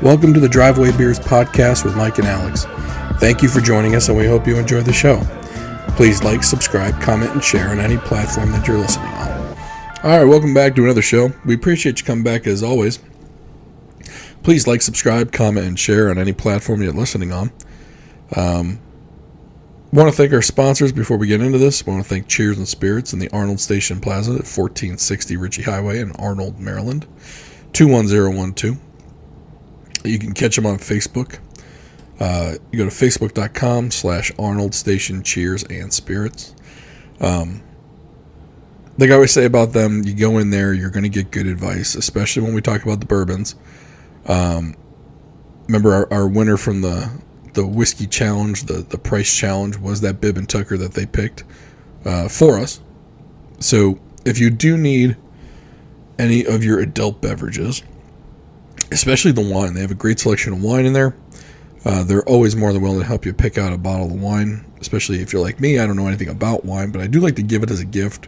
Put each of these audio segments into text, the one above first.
Welcome to the Driveway Beers podcast with Mike and Alex. Thank you for joining us, and we hope you enjoy the show. Please like, subscribe, comment, and share on any platform that you're listening on. All right, welcome back to another show. We appreciate you coming back as always. Please like, subscribe, comment, and share on any platform you're listening on. Want to thank our sponsors before we get into this. Want to thank Cheers and Spirits in the Arnold Station Plaza at 1460 Ritchie Highway in Arnold, Maryland, 21012. You can catch them on Facebook. You go to facebook.com/Arnold Station Cheers and Spirits. Like I always say about them, you go in there, you're going to get good advice, especially when we talk about the bourbons. Remember our winner from the whiskey challenge, the price challenge, was that Bibb and Tucker that they picked for us. So if you do need any of your adult beverages, especially the wine, they have a great selection of wine in there. They're always more than willing to help you pick out a bottle of wine, especially if you're like me. I don't know anything about wine, but I do like to give it as a gift,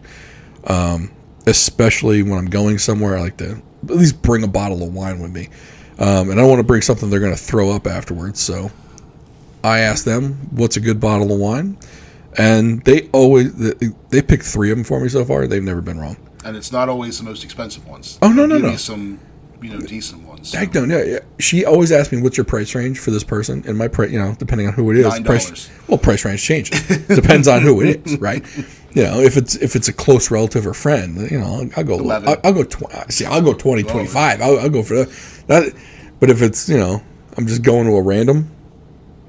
especially when I'm going somewhere. I like to at least bring a bottle of wine with me, and I don't want to bring something they're going to throw up afterwards. So I asked them, what's a good bottle of wine? And they picked 3 of them for me so far. They've never been wrong. And it's not always the most expensive ones. Oh, no. Give me some, decent ones. So. Heck no, yeah. She always asks me, what's your price range for this person? And my price, depending on who it is. $9. Price range changes. Depends on who it is, right? If it's a close relative or friend, I'll go 11. I'll go 20. See, I'll go 20, 25. I'll go for that. But if it's, I'm just going to a random,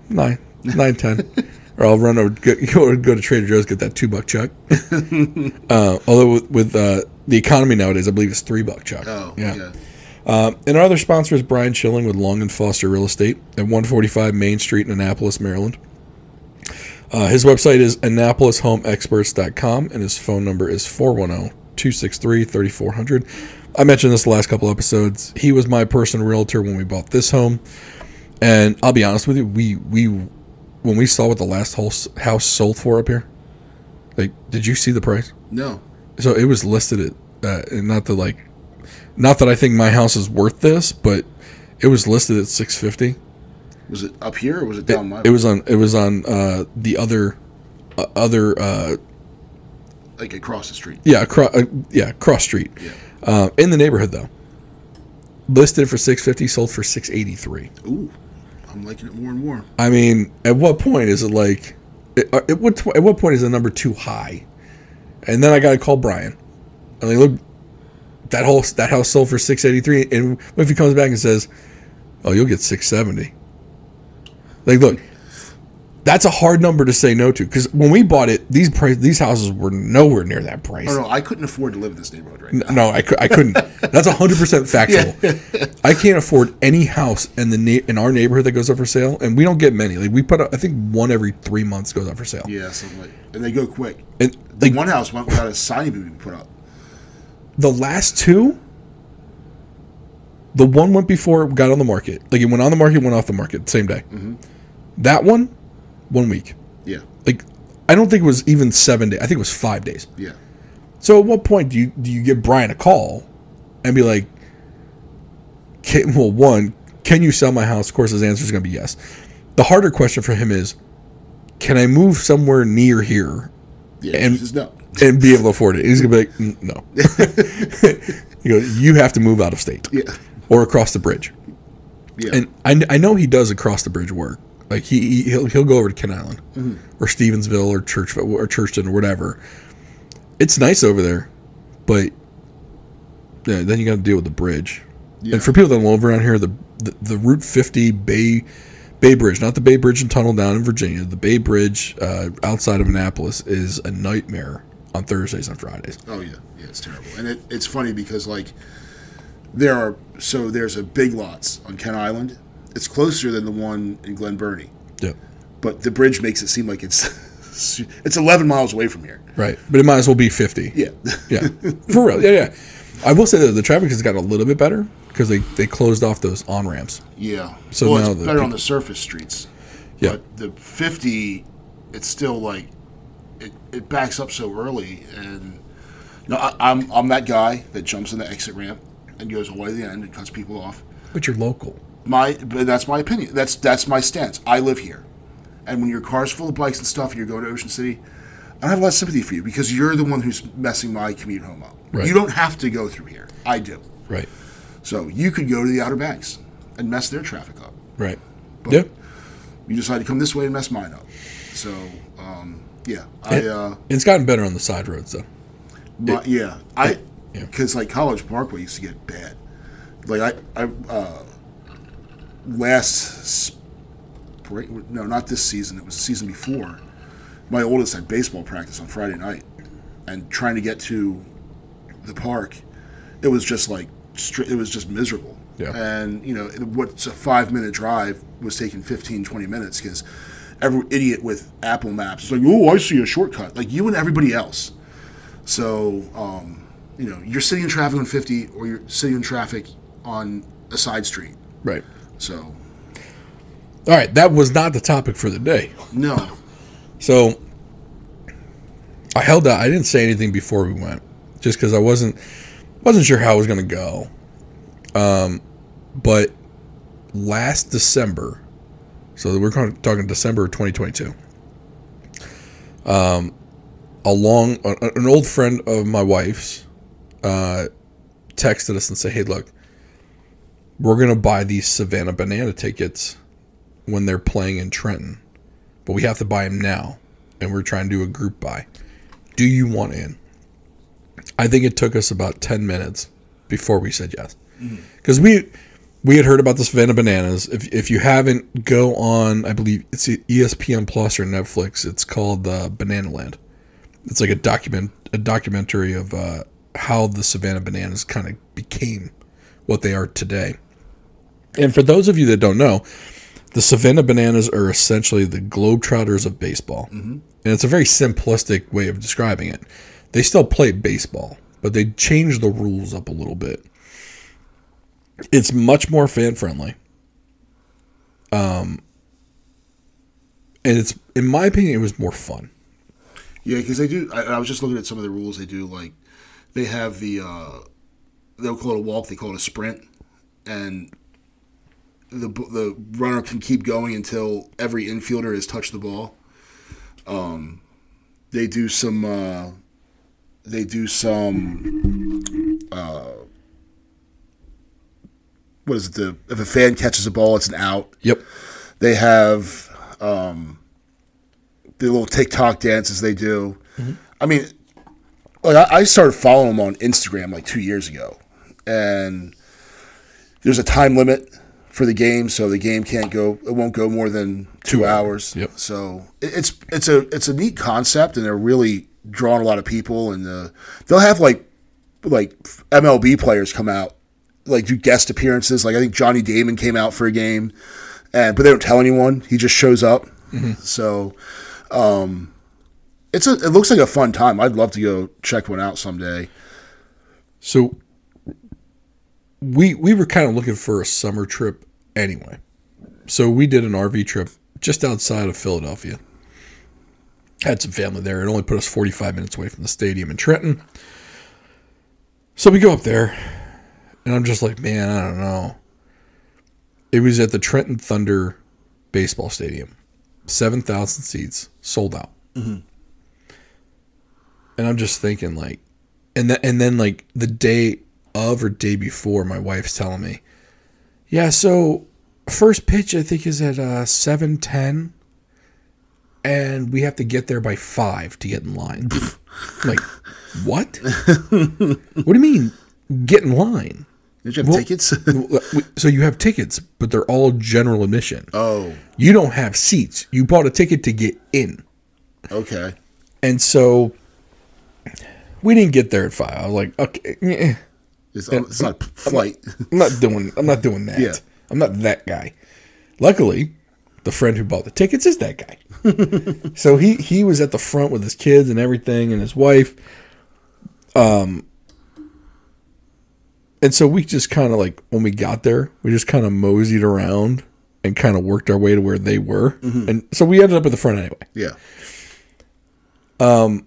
9, 10. Or I'll run over, go to Trader Joe's, get that $2 chuck. Although with the economy nowadays, I believe it's $3 chuck. Oh, yeah. And our other sponsor is Brian Schilling with Long & Foster Real Estate at 145 Main Street in Annapolis, Maryland. His website is AnnapolisHomeExperts.com, and his phone number is 410-263-3400. I mentioned this the last couple episodes. He was my personal realtor when we bought this home. And I'll be honest with you, we when we saw what the last house sold for up here, did you see the price? No. So it was listed at, not that I think my house is worth this, but it was listed at $650. Was it up here or was it down my way? It was on the other like across the street. Yeah, cross street. Yeah. In the neighborhood though. Listed for $650, sold for $683. Ooh. I'm liking it more and more. I mean, at what point is it at what point is the number too high? And then I got to call Brian. And look, that house sold for $683, and what if he comes back and says, "Oh, you'll get $670"? Look, that's a hard number to say no to, because when we bought it, these houses were nowhere near that price. Oh no, I couldn't afford to live in this neighborhood right now. No, I couldn't. That's 100% factual. Yeah. I can't afford any house in our neighborhood that goes up for sale, and we don't get many. We put up, I think, one every 3 months goes up for sale. Yeah, something and they go quick. And one house went without a sign even put up. The last 2, the one went before it got on the market. It went on the market, went off the market same day. Mm-hmm. That 1 week. Yeah. I don't think it was even 7 days. I think it was 5 days. Yeah. So at what point do you give Brian a call and be like, can you sell my house? Of course, his answer is going to be yes. The harder question for him is, can I move somewhere near here? Yeah, and no. And be able to afford it? He's going to be like, no. He goes, you have to move out of state. Yeah. Or across the bridge. Yeah. And I know he does across the bridge work. He'll go over to Ken Island, mm-hmm. or Stevensville or Churchton or whatever. It's nice over there, but then you got to deal with the bridge. Yeah. And for people that live around here, the Route 50 Bay Bridge, not the Bay Bridge and Tunnel down in Virginia, the Bay Bridge outside of Annapolis is a nightmare on Thursdays and Fridays. Oh yeah, it's terrible. And it's funny because there's a Big Lots on Ken Island. It's closer than the one in Glen Burnie. Yeah. But the bridge makes it seem like it's 11 miles away from here. Right. But it might as well be 50. Yeah. Yeah. For real. Yeah. I will say that the traffic has gotten a little bit better because they closed off those on-ramps. Yeah. So now it's better on the surface streets. Yeah. But the 50, it's still it backs up so early. And I'm that guy that jumps in the exit ramp and goes all the way to the end and cuts people off. But you're local. But that's my opinion. That's my stance. I live here, and when your car's full of bikes and stuff, and you're going to Ocean City, I have less sympathy for you because you're the one who's messing my commute home up. Right. You don't have to go through here. I do. Right. So you could go to the Outer Banks and mess their traffic up. Right. But yeah. You decide to come this way and mess mine up. So, It's gotten better on the side roads, though. Because like College Parkway used to get bad. Like last spring, no, not this season. It was the season before. My oldest had baseball practice on Friday night, and trying to get to the park, it was just like it was just miserable. Yeah. And what's a 5-minute drive was taking 15, 20 minutes because every idiot with Apple Maps is like, oh, I see a shortcut, like you and everybody else. So, you're sitting in traffic on 50 or you're sitting in traffic on a side street. Right. So. All right. That was not the topic for the day. No. So, I held out. I didn't say anything before we went just because I wasn't sure how it was going to go. But last December, so we're talking December of 2022, an old friend of my wife's texted us and said, hey, look, we're going to buy these Savannah Banana tickets when they're playing in Trenton, but we have to buy them now, and we're trying to do a group buy. Do you want in? I think it took us about 10 minutes before we said yes. Because we had heard about the Savannah Bananas. If you haven't, go on, I believe it's ESPN Plus or Netflix. It's called Bananaland. It's like a documentary of how the Savannah Bananas kind of became what they are today. And for those of you that don't know, the Savannah Bananas are essentially the globetrotters of baseball. Mm-hmm. And it's a very simplistic way of describing it. They still play baseball, but they changed the rules up a little bit. It's much more fan-friendly. And it's, in my opinion, it was more fun. Yeah, because they do. I was just looking at some of the rules they do. Like, they have they'll call it a walk, they call it a sprint. And the runner can keep going until every infielder has touched the ball. They do some what is it? If a fan catches a ball, it's an out. Yep. They have the little TikTok dances they do. Mm-hmm. I mean, like I started following them on Instagram like 2 years ago, and there's a time limit for the game, so the game won't go more than 2 hours. Yep. So it's a neat concept, and they're really drawing a lot of people, and they'll have like MLB players come out, like do guest appearances. Like I think Johnny Damon came out for a game, but they don't tell anyone. He just shows up. Mm-hmm. So it looks like a fun time. I'd love to go check one out someday. So we were kind of looking for a summer trip anyway. So we did an RV trip just outside of Philadelphia. Had some family there. It only put us 45 minutes away from the stadium in Trenton. So we go up there, and I'm just like, man, I don't know. It was at the Trenton Thunder baseball stadium. 7,000 seats, sold out. Mm-hmm. And I'm just thinking, like, and then like the day of or day before, my wife's telling me, yeah, so first pitch I think is at 7:10, and we have to get there by 5 to get in line. I'm like, what? What do you mean get in line? Did you have tickets? So you have tickets, but they're all general admission. Oh. You don't have seats. You bought a ticket to get in. Okay. And so we didn't get there at 5. I was like, okay. It's not flight. I'm not doing that. Yeah. I'm not that guy. Luckily, the friend who bought the tickets is that guy. So he was at the front with his kids and everything and his wife. And so we just kind of like, when we got there, we just kind of moseyed around and kind of worked our way to where they were. Mm-hmm. And so we ended up at the front anyway. Yeah. And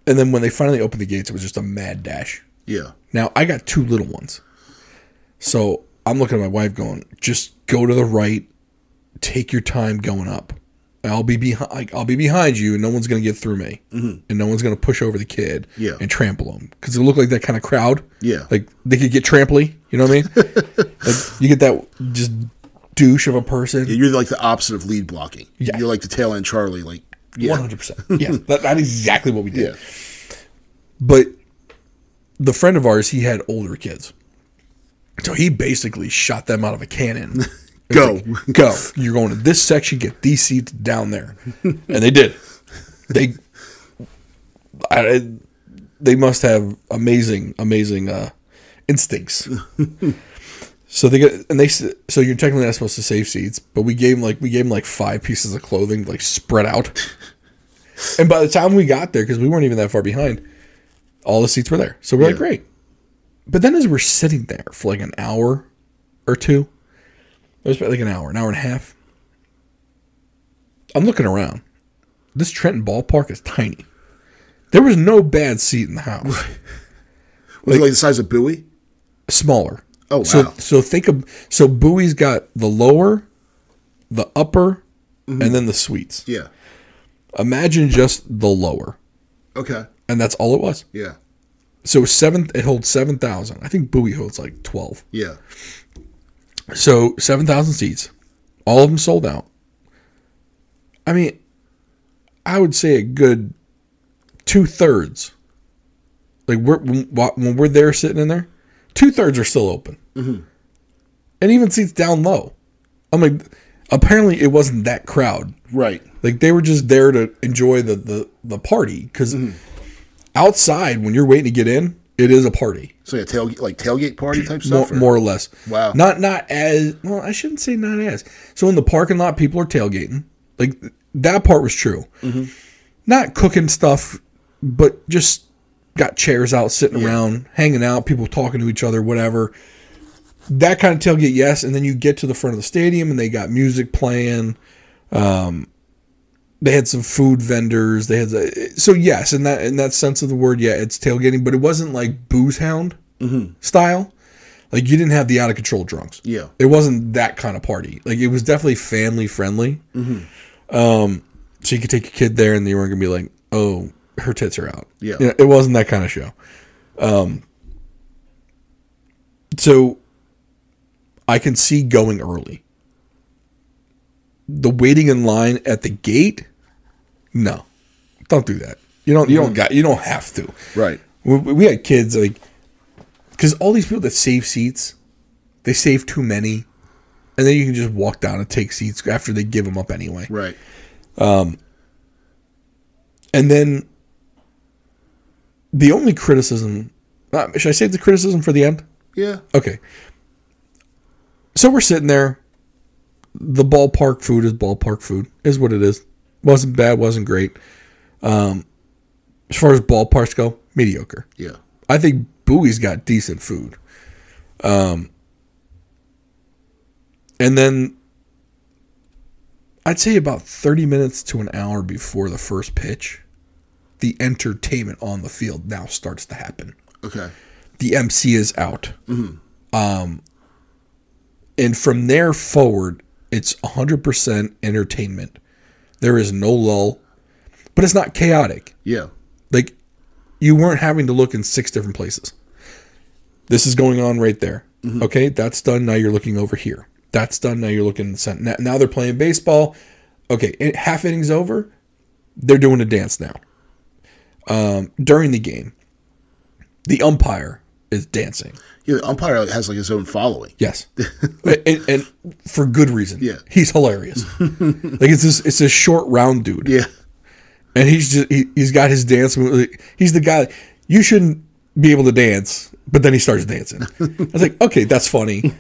then when they finally opened the gates, it was just a mad dash. Yeah. Now, I got 2 little ones. So I'm looking at my wife going, just go to the right, take your time going up. I'll be behind you, and no one's going to get through me, and no one's going to push over the kid and trample him, because it looked like that kind of crowd. Yeah, like they could get tramply. You know what I mean? Like, you get that just douche of a person. Yeah, you're like the opposite of lead blocking. Yeah, you're like the tail end Charlie. Like 100%. Yeah, that's exactly what we did. Yeah. But the friend of ours, he had older kids, so he basically shot them out of a cannon. Go. Like, go. You're going to this section, get these seats down there. And they did. They must have amazing instincts. So so you're technically not supposed to save seats, but we gave them like 5 pieces of clothing, like spread out. And by the time we got there, because we weren't even that far behind, all the seats were there. So we're like, great. But then as we're sitting there for like an hour or two, it was about like an hour and a half. I'm looking around. This Trenton ballpark is tiny. There was no bad seat in the house. Was it like the size of Bowie? Smaller. Oh, wow. So Bowie's got the lower, the upper, and then the suites. Yeah. Imagine just the lower. Okay. And that's all it was. Yeah. So it holds 7,000. I think Bowie holds like 12. Yeah. So 7,000 seats, all of them sold out. I mean, I would say a good 2/3. Like when we're there sitting in there, 2/3 are still open, and even seats down low. I'm like, apparently it wasn't that crowd, right? Like they were just there to enjoy the party, because outside when you're waiting to get in, it is a party. So yeah, tailgate party type stuff? More or less. Wow. Not as, well, I shouldn't say not as. So in the parking lot, people are tailgating. Like, that part was true. Not cooking stuff, but just got chairs out, sitting around, hanging out, people talking to each other, whatever. That kind of tailgate, yes. And then you get to the front of the stadium, and they got music playing. They had some food vendors. So yes, in that sense of the word, yeah, it's tailgating, but it wasn't like booze hound style. Like, you didn't have the out of control drunks. Yeah, it wasn't that kind of party. Like, it was definitely family friendly. So you could take your kid there, and you weren't gonna be like, oh, her tits are out. Yeah, it wasn't that kind of show. So I can see going early. The waiting in line at the gate, no, don't do that. You don't have to. Right. We had kids, like, because all these people that save seats, they save too many, and then you can just walk down and take seats after they give them up anyway. Right. And then the only criticism, should I save the criticism for the end? Yeah. Okay. So we're sitting there. The ballpark food is what it is. Wasn't bad, wasn't great. As far as ballparks go, mediocre. Yeah. I think Bowie's got decent food. And then I'd say about 30 minutes to an hour before the first pitch, the entertainment on the field now starts to happen. Okay. The MC is out. And from there forward, it's 100% entertainment. There is no lull, but it's not chaotic. Yeah. Like, you weren't having to look in 6 different places. This is going on right there. Okay, that's done. Now you're looking over here. That's done. Now you're looking in the center. Now they're playing baseball. Okay, half inning's over. They're doing a dance now. During the game, the umpire is dancing. Yeah, the umpire has like his own following. Yes, and for good reason. Yeah, he's hilarious. Like, it's this short, round dude. Yeah, and he's got his dance move. He's the guy. You shouldn't be able to dance, but then he starts dancing. I was like, okay, that's funny.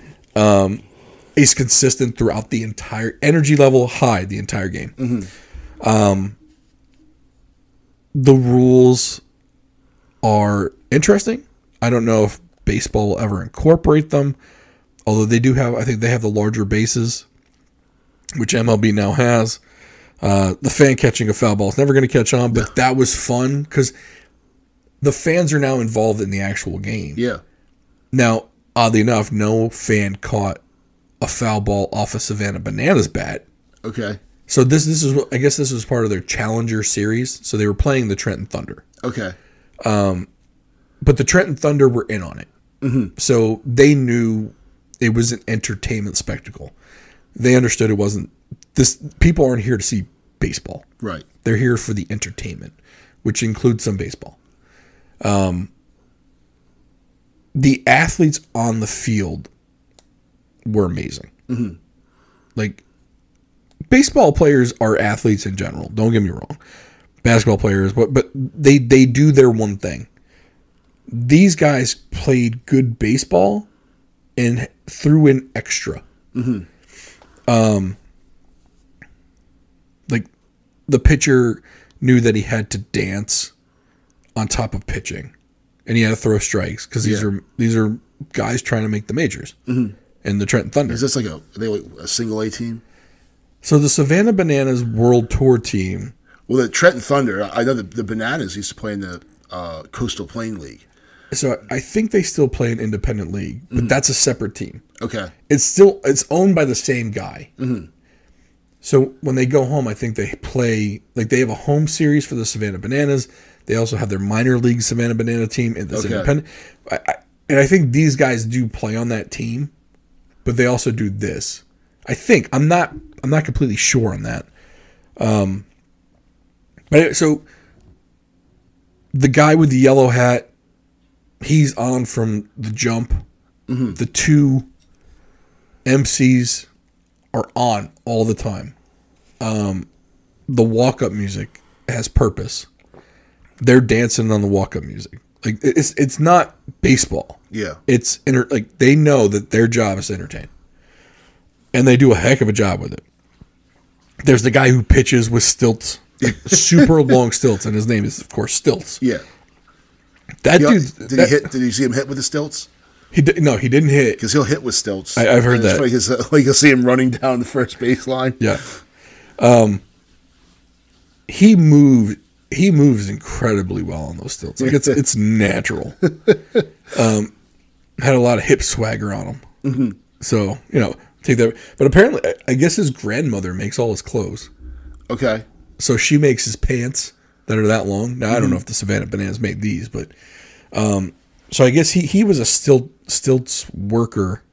He's consistent throughout the entire energy level, high the entire game. The rules are interesting. I don't know if baseball will ever incorporate them, although they do have. I think they have the larger bases, which MLB now has. The fan catching a foul ball is never going to catch on, but that was fun because the fans are now involved in the actual game. Yeah. Now, oddly enough, no fan caught a foul ball off a Savannah Bananas bat. Okay. So this is, I guess this was part of their Challenger series. So they were playing the Trenton Thunder. Okay. But the Trenton Thunder were in on it. Mm-hmm. So they knew it was an entertainment spectacle. They understood it wasn't this. People aren't here to see baseball. Right. They're here for the entertainment, which includes some baseball. The athletes on the field were amazing. Mm-hmm. Like, baseball players are athletes in general. Don't get me wrong. Basketball players, but they do their one thing. These guys played good baseball and threw in extra. Mm-hmm. Like, the pitcher knew that he had to dance on top of pitching, and he had to throw strikes because these are guys trying to make the majors. Mm-hmm. And the Trenton Thunder. Is this like a single A team? So the Savannah Bananas World Tour team. Well, the Trenton Thunder, I know the Bananas used to play in the Coastal Plain League. So I think they still play an independent league, but that's a separate team. Okay. It's owned by the same guy. Mm-hmm. So when they go home, I think they play, like, they have a home series for the Savannah Bananas. They also have their minor league Savannah Banana team and this independent. And I think these guys do play on that team, but they also do this. I think I'm not completely sure on that. But so the guy with the yellow hat, he's on from the jump. Mm-hmm. The two MCs are on all the time. The walk-up music has purpose. They're dancing on the walk-up music. Like, it's not baseball. Yeah. It's like, they know that their job is to entertain. And they do a heck of a job with it. There's the guy who pitches with stilts, like super long stilts, and his name is, of course, Stilts. Yeah. That dude. Did you see him hit with the stilts? No, he didn't hit. Because he'll hit with stilts. I've heard that. Like you'll see him running down the first baseline. Yeah. He moves incredibly well on those stilts. Like, it's natural. Had a lot of hip swagger on him. Mm-hmm. So, take that. But apparently, I guess his grandmother makes all his clothes. Okay. So she makes his pants that are that long. Now, I don't know if the Savannah Bananas made these, but so I guess he was a stilts worker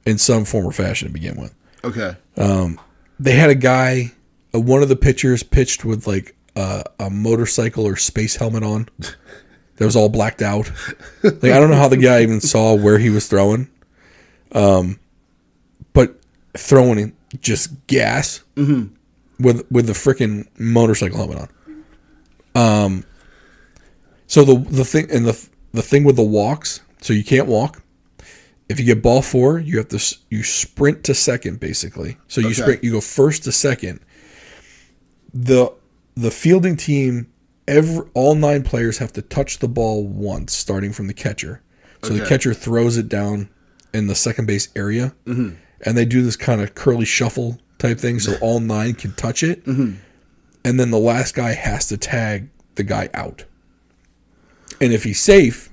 in some form or fashion to begin with. Okay. They had a guy, one of the pitchers pitched with like a motorcycle or space helmet on that was all blacked out. Like, I don't know how the guy even saw where he was throwing. But throwing just gas with the freaking motorcycle helmet on. So the thing and the thing with the walks, so you can't walk. If you get ball 4, you have to you sprint to second, basically. So you sprint, you go first to second. The fielding team, all 9 players have to touch the ball once, starting from the catcher. So the catcher throws it down in the second base area, and they do this kind of curly shuffle type thing, so all 9 can touch it, and then the last guy has to tag the guy out. And if he's safe,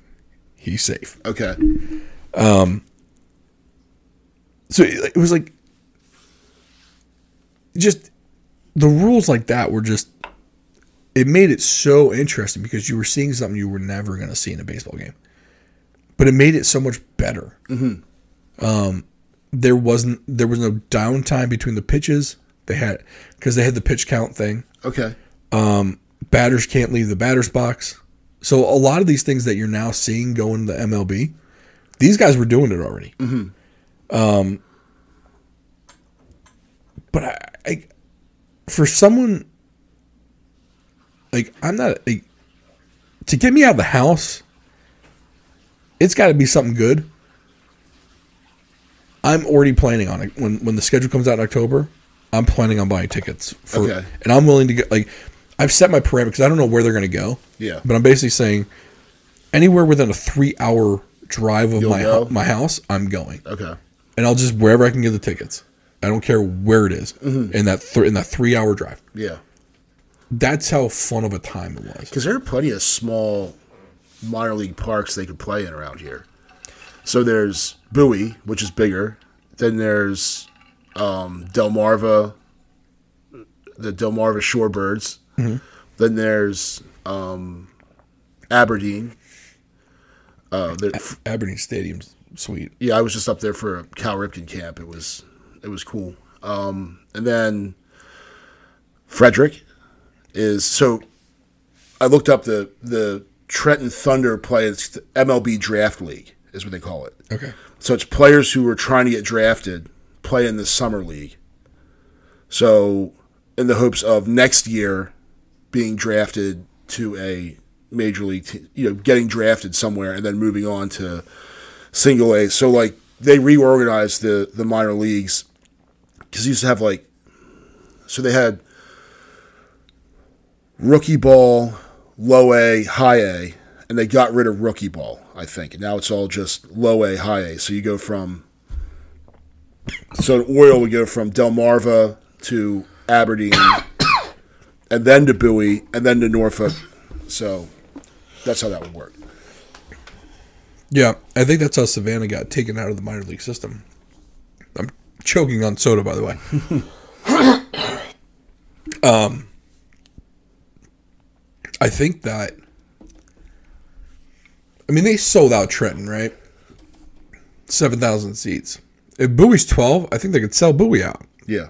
he's safe. Okay. So it was like, just the rules like that were just, it made it so interesting because you were seeing something you were never going to see in a baseball game, but it made it so much better. Mm-hmm. There was no downtime between the pitches. Because they had the pitch count thing. Okay. Batters can't leave the batter's box. So a lot of these things that you're now seeing go into the MLB, these guys were doing it already. Mm-hmm. But I for someone, like, I'm not, like, to get me out of the house, it's got to be something good. I'm already planning on it. When the schedule comes out in October, I'm planning on buying tickets for, and I'm willing to get, like, I've set my parameter because I don't know where they're going to go. Yeah. But I'm basically saying anywhere within a 3-hour drive of my house, I'm going. Okay. And I'll just, wherever I can get the tickets. I don't care where it is in that 3-hour drive. Yeah. That's how fun of a time it was. Because there are plenty of small minor league parks they could play in around here. So there's Bowie, which is bigger. Then there's Delmarva, the Delmarva Shorebirds. Mm-hmm. Then there's Aberdeen. Aberdeen Stadium's sweet. Yeah, I was just up there for a Cal Ripken camp. It was cool. And then Frederick is so. I looked up the Trenton Thunder play. It's the MLB Draft League is what they call it. Okay. So it's players who are trying to get drafted play in the summer league. So in the hopes of next year being drafted to a major league, getting drafted somewhere and then moving on to single A. So like they reorganized the minor leagues because used to have so they had rookie ball, low A, high A, and they got rid of rookie ball, I think. And now it's all just low A, high A. So you go from Oil would go from Delmarva to Aberdeen and then to Bowie and then to Norfolk. So that's how that would work. Yeah, I think that's how Savannah got taken out of the minor league system. I'm choking on soda, by the way. I think that, they sold out Trenton, right? 7,000 seats. If Bowie's 12, I think they could sell Bowie out. Yeah.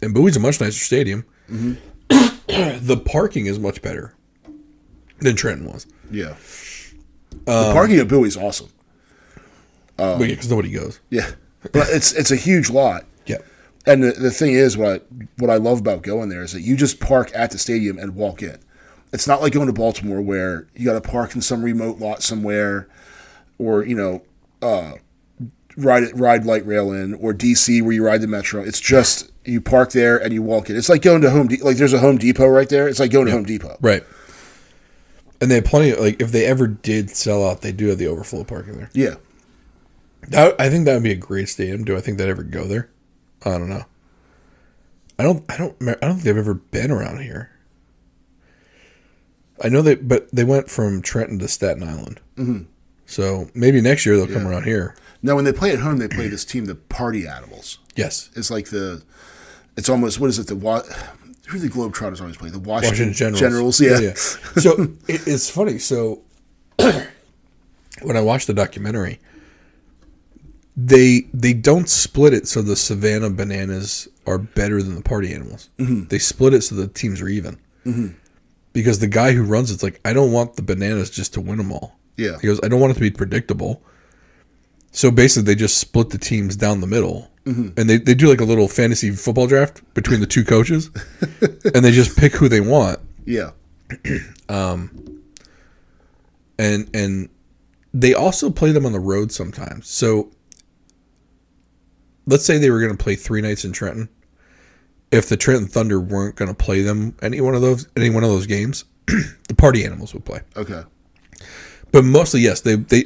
And Bowie's a much nicer stadium. Mm-hmm. The parking is much better than Trenton was. Yeah. The parking at Bowie's awesome. Because nobody goes. Yeah. But it's a huge lot. Yeah. And the thing is, what I love about going there is that you just park at the stadium and walk in. It's not like going to Baltimore where you got to park in some remote lot somewhere, or ride light rail in, or DC where you ride the metro. It's just you park there and you walk in. It's like going to Home Depot. Like there's a Home Depot right there. It's like going to Home Depot. Right. And they have plenty of, if they ever did sell out, they do have the overflow parking there. Yeah. I think that would be a great stadium. Do I think they'd ever go there? I don't know. I don't think they've ever been around here. I know but they went from Trenton to Staten Island. Mm-hmm. So maybe next year they'll come around here. Now, when they play at home, they play this team, the Party Animals. Yes. It's like it's almost, what is it? Who do the Globetrotters always play? The Washington Generals. Yeah. So it's funny. So when I watched the documentary, they don't split it so the Savannah Bananas are better than the Party Animals. Mm-hmm. They split it so the teams are even. Mm-hmm. Because the guy who runs it's like, I don't want the Bananas just to win them all. Yeah. He goes, I don't want it to be predictable. So basically, they just split the teams down the middle. Mm-hmm. And they do like a little fantasy football draft between the two coaches. And they just pick who they want. Yeah. And they also play them on the road sometimes. So let's say they were going to play 3 nights in Trenton. If the Trenton Thunder weren't going to play them any one of those games, the Party Animals would play. Okay. But mostly, yes, they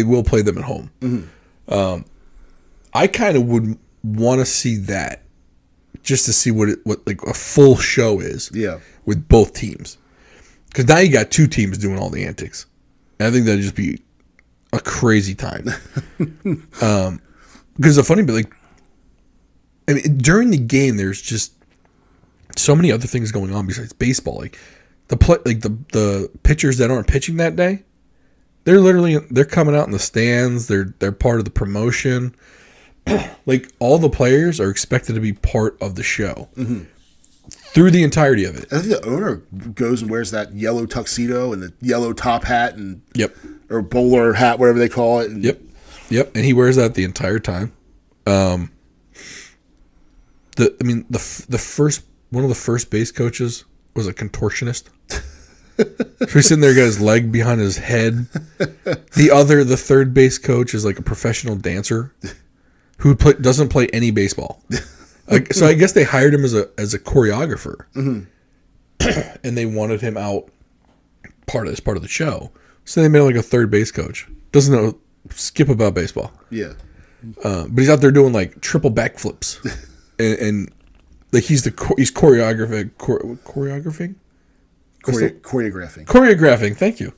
will play them at home. Mm-hmm. I kind of would want to see that just to see what like a full show is. Yeah. With both teams, because now you got 2 teams doing all the antics, and I think that'd just be a crazy time. Because the funny bit, during the game, there's just so many other things going on besides baseball. Like the pitchers that aren't pitching that day, they're coming out in the stands. They're part of the promotion. Like all the players are expected to be part of the show through the entirety of it. I think the owner goes and wears that yellow tuxedo and the yellow top hat and or bowler hat, whatever they call it. And Yep, and he wears that the entire time. The first one of the first base coaches was a contortionist. So he's sitting there, got his leg behind his head. The third base coach is like a professional dancer who doesn't play any baseball. So I guess they hired him as a choreographer, and they wanted him out as part of the show. So they made like a third base coach. Doesn't know skip about baseball. Yeah, but he's out there doing like triple backflips, and like he's choreographing. Choreographing. Choreographing. Thank you.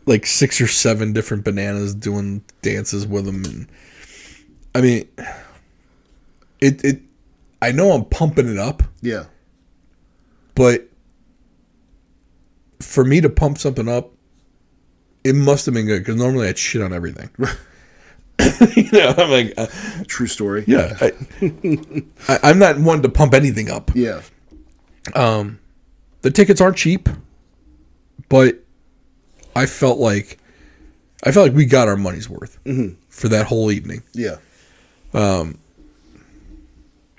like 6 or 7 different bananas doing dances with them, and I mean, it. I know I'm pumping it up. Yeah. But for me to pump something up, it must have been good because normally I'd shit on everything. I'm like, true story. Yeah, I'm not one to pump anything up. Yeah. The tickets aren't cheap, but I felt like we got our money's worth for that whole evening. Yeah.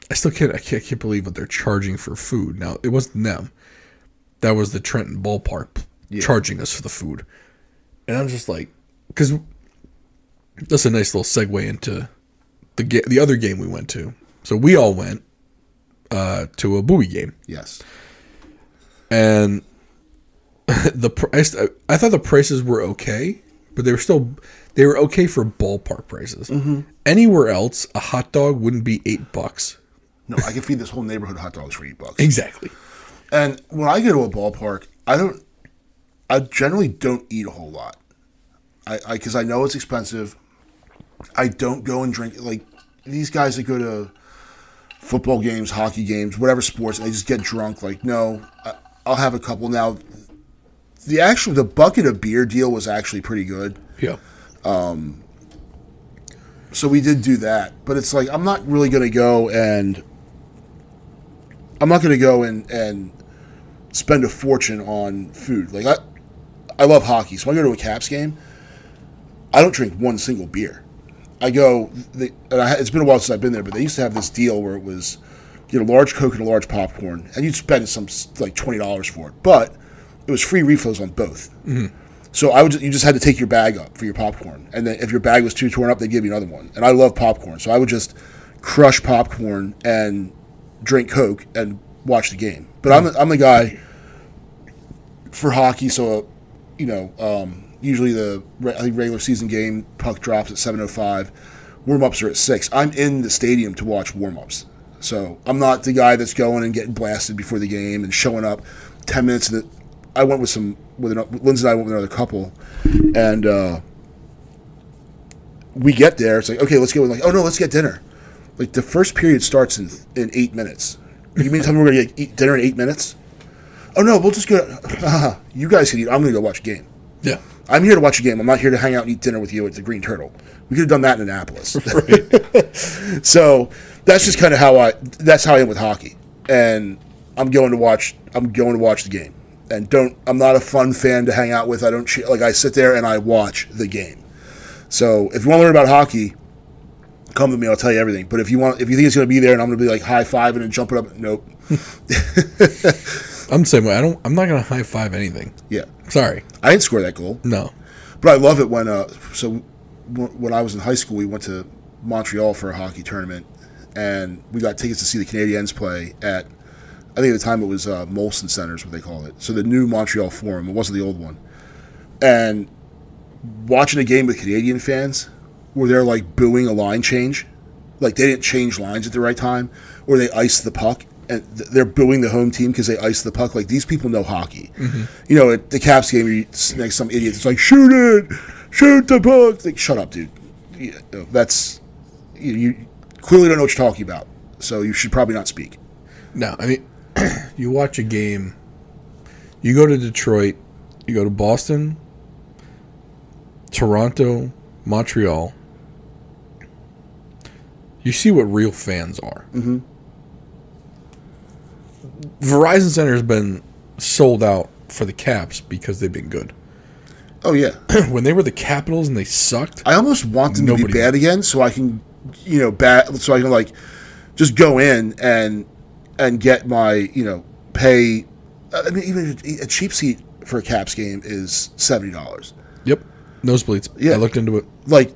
I still can't believe what they're charging for food. Now, it wasn't them. That was the Trenton ballpark charging us for the food. And I'm just like, because that's a nice little segue into the other game we went to. So we all went to a Bowie game. Yes. And the price, I thought the prices were okay, but they were okay for ballpark prices. Mm-hmm. Anywhere else, a hot dog wouldn't be $8. No, I can feed this whole neighborhood hot dogs for $8. Exactly. And when I go to a ballpark, I generally don't eat a whole lot. Because I know it's expensive. I don't go and drink, like, these guys that go to football games, hockey games, whatever sports, and they just get drunk. Like, no, I'll have a couple. Now, the bucket of beer deal was actually pretty good. Yeah. So we did do that. But it's like, I'm not really going to go and spend a fortune on food. Like, I love hockey, so when I go to a Caps game, I don't drink one single beer. I go, it's been a while since I've been there, but they used to have this deal where it was, you get a large Coke and a large popcorn, and you'd spend some like $20 for it, but it was free refills on both. Mm-hmm. So you just had to take your bag up for your popcorn, and then if your bag was too torn up, they'd give you another one. And I love popcorn, so I would just crush popcorn and drink Coke and watch the game. But I'm the guy for hockey, so usually I think regular season game puck drops at 7:05. Warm-ups are at 6. I'm in the stadium to watch warm-ups. So I'm not the guy that's going and getting blasted before the game and showing up 10 minutes. I went with Lindsay and I went with another couple, and we get there. It's like, okay, let's go. Like, oh no, let's get dinner. Like, the first period starts in 8 minutes. You mean to tell me we're going to eat dinner in 8 minutes? Oh no, we'll just go. You guys can eat. I'm going to go watch a game. Yeah. I'm here to watch a game. I'm not here to hang out and eat dinner with you at the Green Turtle. We could have done that in Annapolis. Right. So that's just kind of how I am with hockey. And I'm going to watch the game. And I'm not a fun fan to hang out with. I sit there and I watch the game. So if you want to learn about hockey, come to me. I'll tell you everything. But if you think it's going to be there and I'm going to be like high-fiving and jumping up, nope. I'm the same way. I'm not going to high-five anything. Yeah. Sorry. I didn't score that goal. No. But I love it when when I was in high school, we went to Montreal for a hockey tournament, and we got tickets to see the Canadiens play at, I think at the time it was Molson Center is what they called it. So the new Montreal Forum. It wasn't the old one. And watching a game with Canadian fans where they're like booing a line change, like they didn't change lines at the right time, or they iced the puck, and they're booing the home team because they iced the puck. Like, these people know hockey. Mm-hmm. At the Caps game, you're next to some idiot that's like, shoot the puck. Like, shut up, dude. You clearly don't know what you're talking about, so you should probably not speak. No, I mean, you watch a game, you go to Detroit, you go to Boston, Toronto, Montreal, you see what real fans are. Mm-hmm. Verizon Center has been sold out for the Caps because they've been good. Oh, yeah. When they were the Capitals and they sucked, I almost want them to be bad again so I can, like, just go in and get my, pay. I mean, even a cheap seat for a Caps game is $70. Yep. Nosebleeds. Yeah. I looked into it. Like,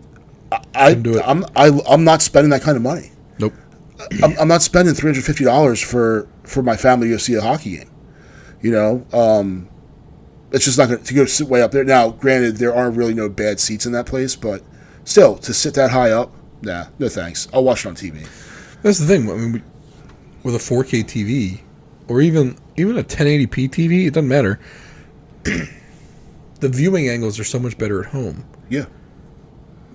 I'm not spending that kind of money. Nope. I'm not spending $350 for my family to go see a hockey game. It's just not going to go sit way up there. Now, granted, there are really no bad seats in that place, but still, to sit that high up, nah, no thanks. I'll watch it on TV. That's the thing. I mean, with a 4K TV, or even a 1080p TV, it doesn't matter. the viewing angles are so much better at home. Yeah.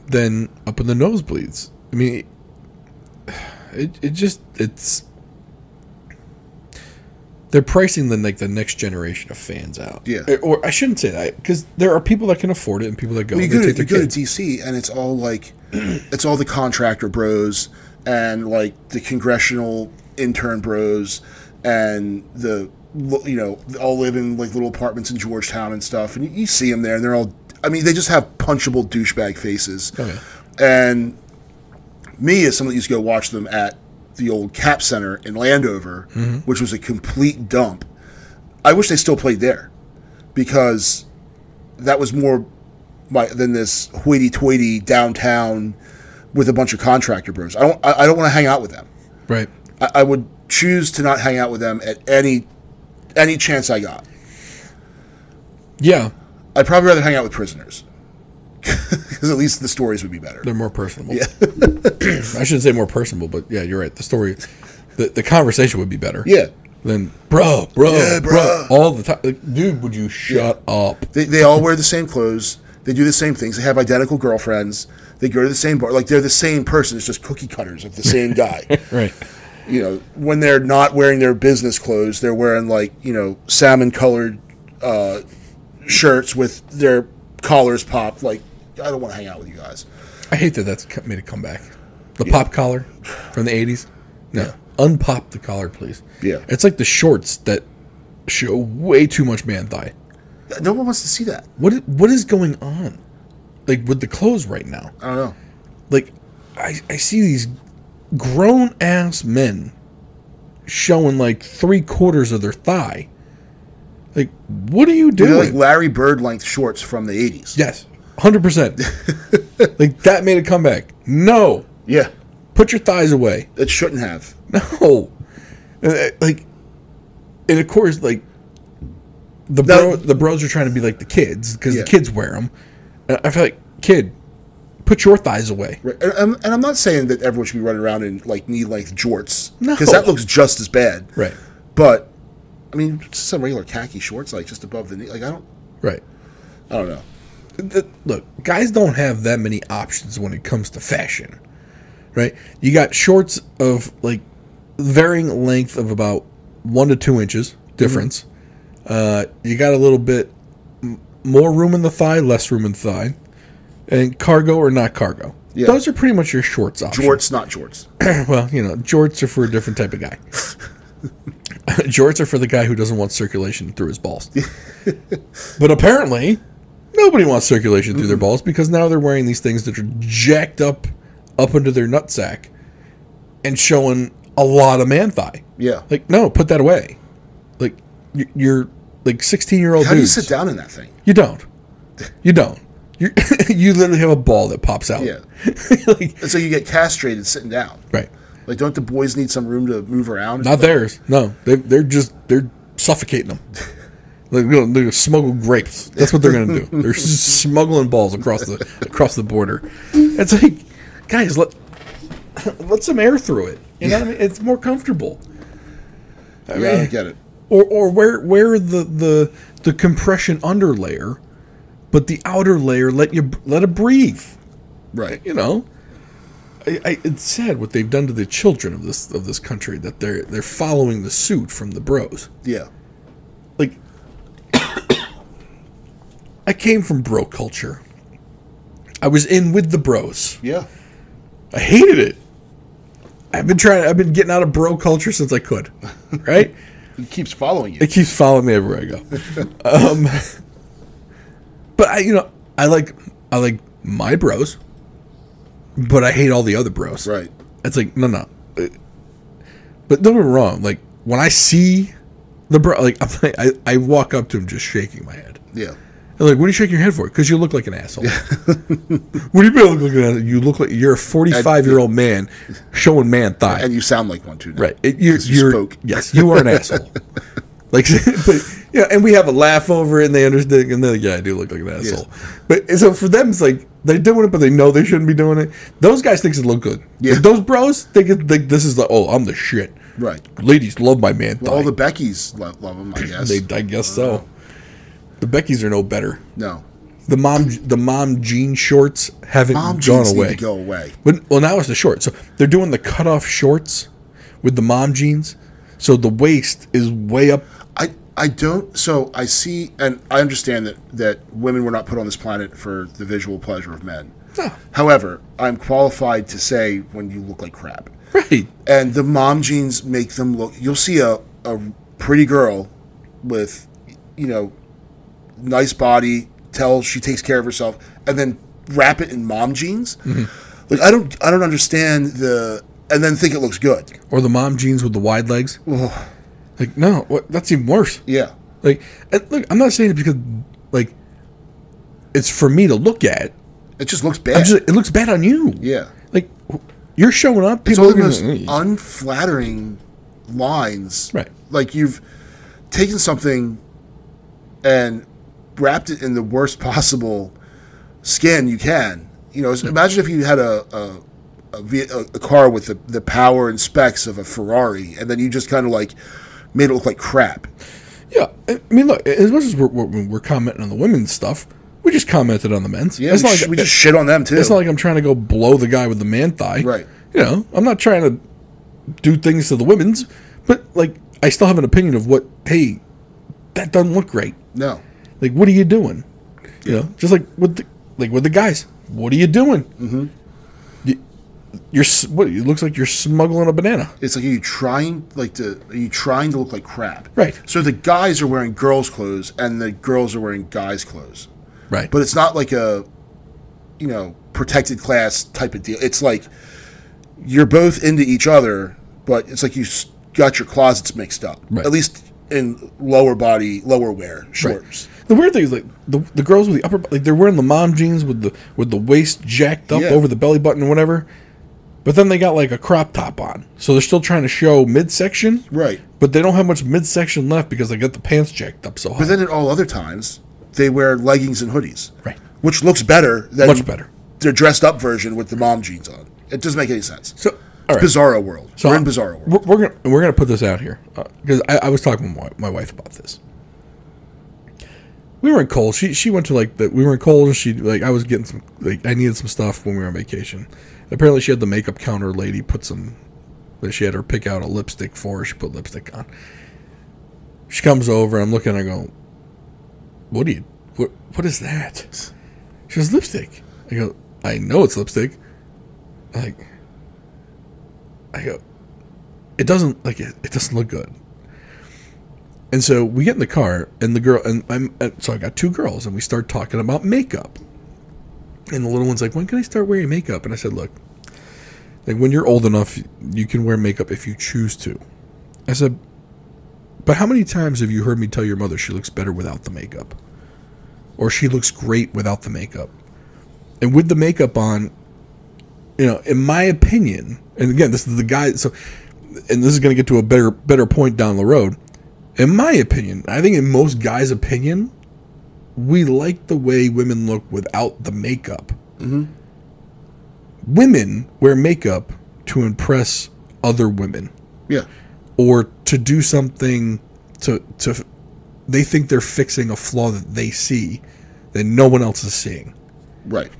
Than up in the nosebleeds. I mean, it's they're pricing the next generation of fans out. Yeah. Or I shouldn't say that, because there are people that can afford it and people that go. Well, you go to DC and it's all like it's all the contractor bros and like the congressional intern bros and the all live in like little apartments in Georgetown and stuff, and you see them there and they're all. I mean, they just have punchable douchebag faces. Okay. And me, as someone that used to go watch them at the old Cap Center in Landover, which was a complete dump, I wish they still played there, because that was more than this hoity-toity downtown with a bunch of contractor bros. I don't want to hang out with them. Right. I would choose to not hang out with them at any chance I got. Yeah. I'd probably rather hang out with prisoners, because at least the stories would be better. They're more personable. Yeah. I shouldn't say more personable, but yeah, you're right. The story, the conversation would be better. Yeah. Than bro, all the time. Like, dude, would you shut up? They all wear the same clothes. They do the same things. They have identical girlfriends. They go to the same bar. Like, they're the same person. It's just cookie cutters of the same guy. Right. When they're not wearing their business clothes, they're wearing salmon-colored shirts with their collars popped. Like, I don't want to hang out with you guys. I hate that that's made a comeback. The pop collar from the 80s. No. Yeah. Unpop the collar, please. Yeah. It's like the shorts that show way too much man thigh. No one wants to see that. What is going on? Like, with the clothes right now? I don't know. Like, I see these grown-ass men showing, like, 3/4 of their thigh. Like, what are you doing? They're like Larry Bird length shorts from the 80s. Yes, 100%. Like, that made a comeback. No. Yeah. Put your thighs away. It shouldn't have. No. Like, and of course, like, the bros are trying to be like the kids, because the kids wear them. I feel like, kid, put your thighs away. Right. And I'm not saying that everyone should be running around in, like, knee-length jorts. No. Because that looks just as bad. Right. But, I mean, just some regular khaki shorts, like, just above the knee. Like, I don't know. Look, guys don't have that many options when it comes to fashion, right? You got shorts of, like, varying length of about 1 to 2 inches difference. You got a little bit more room in the thigh, less room in the thigh, and cargo or not cargo. Yeah. Those are pretty much your shorts options. Jorts, not jorts. Well, jorts are for a different type of guy. Jorts are for the guy who doesn't want circulation through his balls. But apparently, nobody wants circulation through their balls, because now they're wearing these things that are jacked up into their nutsack and showing a lot of man thigh. Yeah. Like, no, put that away. Like, you're like 16-year-old dudes. How do you sit down in that thing? You don't. You literally have a ball that pops out. Yeah. Like, and so you get castrated sitting down. Right. Like, don't the boys need some room to move around? Not theirs. No. They're suffocating them. They're gonna smuggle grapes. That's what they're gonna do. They're smuggling balls across the border. It's like, guys, let some air through it. You know what I mean? It's more comfortable. I get it. Or wear the compression underlayer, but the outer layer let it breathe. Right. It's sad what they've done to the children of this country, that they're following the suit from the bros. Yeah. Like, I came from bro culture. I was in with the bros. Yeah. I hated it. I've been getting out of bro culture since I could. Right? It keeps following you. It keeps following me everywhere I go. But I like my bros, but I hate all the other bros. Right. It's like, no. But don't get me wrong. Like, when I see the bro, like, I walk up to him just shaking my head. Yeah. And like, what are you shaking your head for? Because you look like an asshole. What do you mean I look like an asshole? You look like you're a 45-year-old man showing man thigh. And you sound like one too. Now. Right. You spoke. Yes, you are an asshole. Like, but and we have a laugh over it, and they understand. And they're like, yeah, I do look like an asshole. Yes. But so for them, it's like they're doing it, but they know they shouldn't be doing it. Those guys think it look good. Yeah. Like, those bros think this is I'm the shit. Right. Ladies love my man thigh. All the Beckys love them, I guess. I guess so. The Beckys are no better. No. The mom jean shorts haven't Mom gone jeans away. need to go away. But, well, now it's the shorts. So they're doing the cutoff shorts with the mom jeans. So the waist is way up. I don't. So I see, and I understand that women were not put on this planet for the visual pleasure of men. No. However, I'm qualified to say when you look like crap. Right. And the mom jeans make them look. You'll see a pretty girl with, nice body. Tell she takes care of herself, and then wrap it in mom jeans. Mm-hmm. Like I don't understand and then think it looks good. Or the mom jeans with the wide legs. Ugh. Like, no, that's even worse. Yeah. Like, look, I'm not saying it because, like, it's for me to look at. It just looks bad. It looks bad on you. Yeah. Like, you're showing up. It's People all are the most going unflattering lines. Right. Like you've taken something and wrapped it in the worst possible skin you can. Imagine if you had a car with the power and specs of a Ferrari, and then you just kind of like made it look like crap. Yeah, I mean, look, as much as we're commenting on the women's stuff, we just commented on the men's. Yeah, we just shit on them too. It's not like I'm trying to go blow the guy with the man thigh. Right. I'm not trying to do things to the women's, but like I still have an opinion of hey, that doesn't look great. No. Like, what are you doing? Just like with the guys, what are you doing? Mm-hmm. It looks like you're smuggling a banana. It's like, are you trying to look like crap? Right. So the guys are wearing girls' clothes and the girls are wearing guys' clothes. Right. But it's not like a, protected class type of deal. It's like you're both into each other, but it's like you got your closets mixed up. Right. At least in lower wear shorts. Right. The weird thing is, like, the girls with the upper, like, they're wearing the mom jeans with the waist jacked up over the belly button or whatever, but then they got like a crop top on, so they're still trying to show midsection, right? But they don't have much midsection left because they got the pants jacked up so high. But then at all other times, they wear leggings and hoodies, right? Which looks better than much better. Their dressed up version with the mom jeans on. It doesn't make any sense. So. All right. Bizarro world. So we're in bizarro world. We're gonna put this out here because I was talking with my wife about this. We were in Kohl's. She went to we were in Kohl's. She I was getting some I needed some stuff when we were on vacation. Apparently she had the makeup counter lady put some. She had her pick out a lipstick for her. She put lipstick on. She comes over. I'm looking. I go, what is that? She goes, lipstick. I go, I know it's lipstick. I go, it doesn't look good. And so we get in the car, and the girl, so I got two girls, and we start talking about makeup. And the little one's like, when can I start wearing makeup? And I said, look, like, when you're old enough, you can wear makeup if you choose to. I said, but how many times have you heard me tell your mother she looks better without the makeup? Or she looks great without the makeup? And with the makeup on, in my opinion, and again, this is the guy, and this is going to get to a better point down the road. In my opinion, I think in most guys' opinion, we like the way women look without the makeup. Mm-hmm. Women wear makeup to impress other women. Yeah. Or to do something they think they're fixing a flaw that they see that no one else is seeing. Right.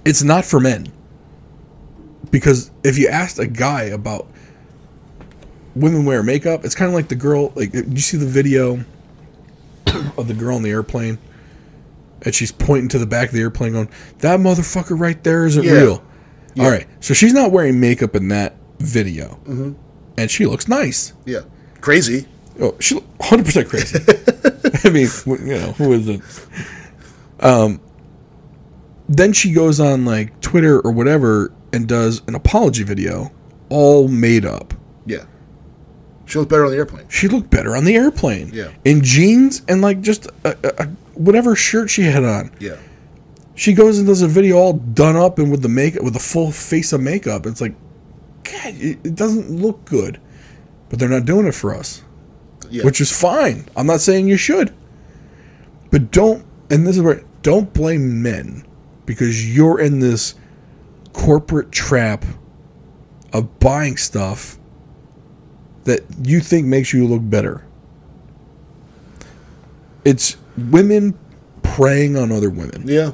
It's not for men. Because if you asked a guy about women wear makeup, it's kind of like the girl, did you see the video of the girl on the airplane? And she's pointing to the back of the airplane going, that motherfucker right there isn't real. Yeah. All right. So she's not wearing makeup in that video. Mm-hmm. And she looks nice. Yeah. Crazy. Oh, she 100% crazy. I mean, who isn't? Then she goes on like Twitter or whatever and does an apology video all made up. Yeah. She looked better on the airplane. She looked better on the airplane. Yeah. In jeans and like just whatever shirt she had on. Yeah. She goes and does a video all done up and with the makeup, with the full face of makeup. It's like, God, it doesn't look good. But they're not doing it for us. Yeah. Which is fine. I'm not saying you should. But don't blame men because you're in this corporate trap of buying stuff that you think makes you look better. women preying on other women. Yeah.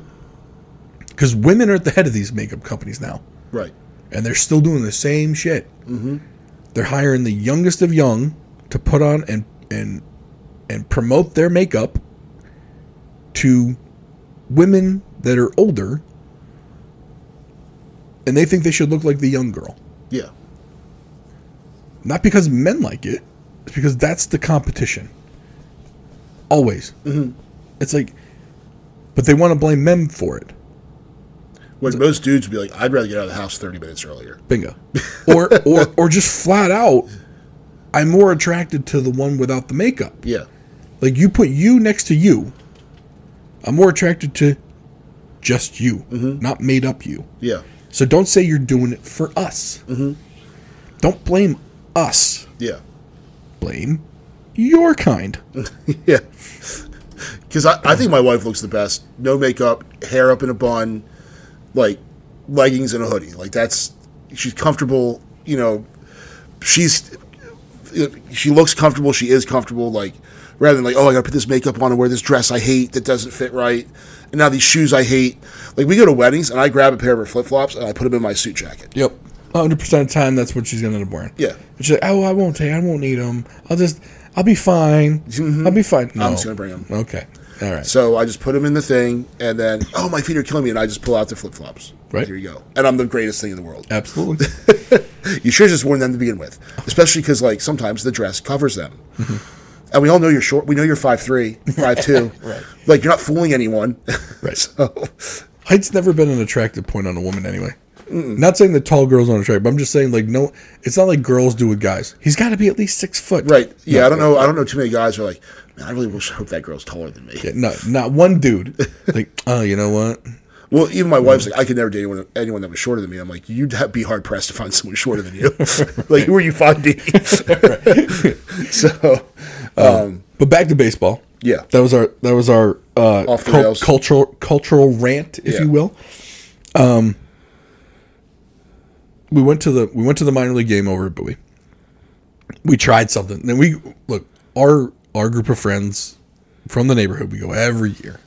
Because women are at the head of these makeup companies now. Right. And they're still doing the same shit. Mm-hmm. They're hiring the youngest of young to put on and promote their makeup to women that are older, and they think they should look like the young girl. Yeah. Not because men like it, it's because that's the competition. Always. Mm-hmm. It's like, but they want to blame men for it. When most dudes would be like, I'd rather get out of the house 30 minutes earlier. Bingo. Or just flat out, I'm more attracted to the one without the makeup. Yeah. Like, you put you next to you, I'm more attracted to just you, not made up you. Yeah. So don't say you're doing it for us. Mm-hmm. Don't blame us. Yeah. Blame your kind. Yeah. Because I think my wife looks the best. No makeup, hair up in a bun, like leggings and a hoodie. Like she's comfortable. You know, she looks comfortable. She is comfortable. Like, rather than like, oh, I got to put this makeup on and wear this dress I hate that doesn't fit right. And now these shoes I hate. Like, we go to weddings and I grab a pair of her flip-flops and I put them in my suit jacket. Yep. 100% of the time, that's what she's going to end up wearing. Yeah. But she's like, oh, I won't need them. I'll be fine. Mm-hmm. I'll be fine. No. I'm just going to bring them. Okay. All right. So I just put them in the thing, and then, oh, my feet are killing me, and I just pull out the flip-flops. Right. Here you go. And I'm the greatest thing in the world. Absolutely. You should have just worn them to begin with. Especially because, like, sometimes the dress covers them. Mm-hmm. And we all know you're short. We know you're 5'3", 5'2". Right. Like, you're not fooling anyone. Right. So, height's never been an attractive point on a woman anyway. Not saying that tall girls aren't attractive, but I'm just saying, like, no, it's not like girls do with guys. He's got to be at least 6 foot. right. Yeah, no, I don't know too many guys who are like, man, I really hope that girl's taller than me. Yeah, not one dude. Like, oh, you know what? Well, even my wife's like, I could never date anyone that was shorter than me. I'm like, you'd be hard pressed to find someone shorter than you. Like, who are you finding? So, but back to baseball. Yeah, that was our off the rails cultural rant, if you will. We went to the minor league game over at Bowie. We tried something. And our group of friends from the neighborhood, we go every year.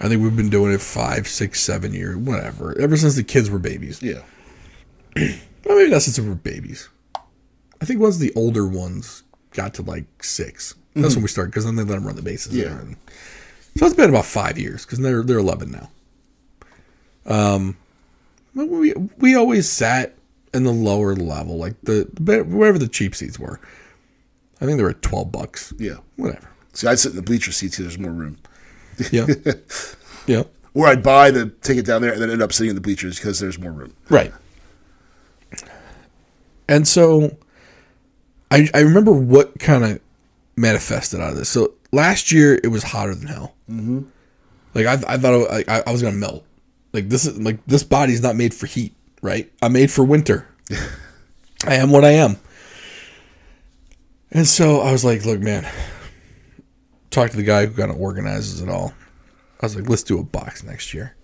I think we've been doing it 5, 6, 7 years, whatever. Ever since the kids were babies. Yeah. Well, maybe not since they were babies. I think once the older ones got to like 6. That's when we started, because then they let them run the bases. Yeah. There. So it's been about 5 years, because they're 11 now. We always sat in the lower level, like wherever the cheap seats were. I think they were at $12. Yeah. Whatever. See, I'd sit in the bleacher seats because there's more room. Yeah. Yeah. Or I'd buy the ticket down there and then end up sitting in the bleachers because there's more room. Right. And so I remember what kind of manifested out of this. So last year it was hotter than hell. Mm-hmm. Like I thought I was gonna melt. Like this body's not made for heat, right? I'm made for winter. I am what I am. And so I was like, look, man, talk to the guy who kind of organizes it all. I was like, let's do a box next year.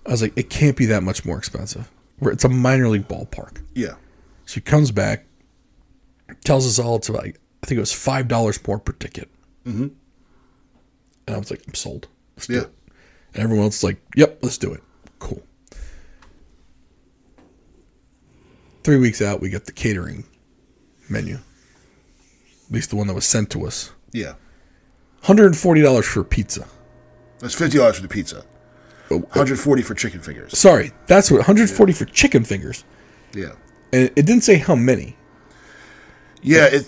I was like, it can't be that much more expensive. It's a minor league ballpark. Yeah. So he comes back, tells us all it's like, I think it was $5 more per ticket. Mm-hmm. And I was like, I'm sold. Let's do it. And everyone else is like, yep, let's do it. Cool. 3 weeks out, we get the catering menu. At least the one that was sent to us. Yeah. $140 for pizza. That's $50 for the pizza. $140 for chicken fingers. Sorry, that's what, $140 for chicken fingers. Yeah. And it didn't say how many. Yeah.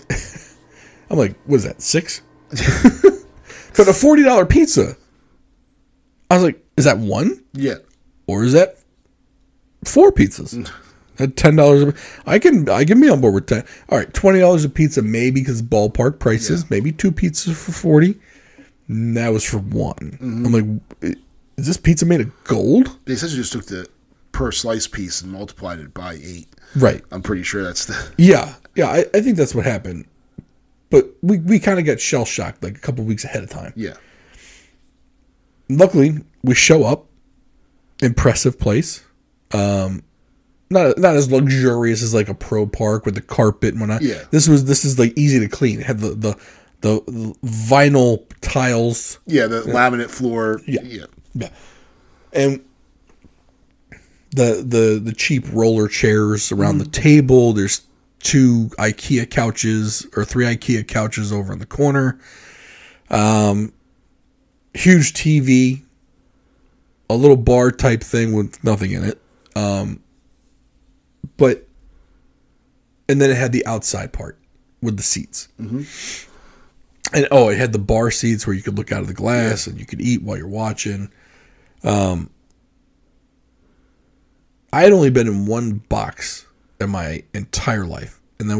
I'm like, what is that, 6? But a $40 pizza. I was like, is that one? Yeah. Or is that 4 pizzas? At $10, I can be on board with 10. All right, $20 a pizza maybe because ballpark prices. Yeah. Maybe 2 pizzas for 40. And that was for 1. Mm-hmm. I'm like, is this pizza made of gold? They essentially just took the per slice piece and multiplied it by 8. Right. I'm pretty sure that's the. Yeah. I think that's what happened. But we kind of got shell shocked like a couple weeks ahead of time. Yeah. Luckily, we show up. Impressive place. Not as luxurious as like a pro park with the carpet and whatnot. Yeah. This is like easy to clean. It had the the vinyl tiles. Yeah, the laminate floor. Yeah. And the cheap roller chairs around the table. There's 3 IKEA couches over in the corner. Huge TV, a little bar type thing with nothing in it. And then it had the outside part with the seats. Mm-hmm. And it had the bar seats where you could look out of the glass and you could eat while you're watching. I had only been in one box in my entire life, and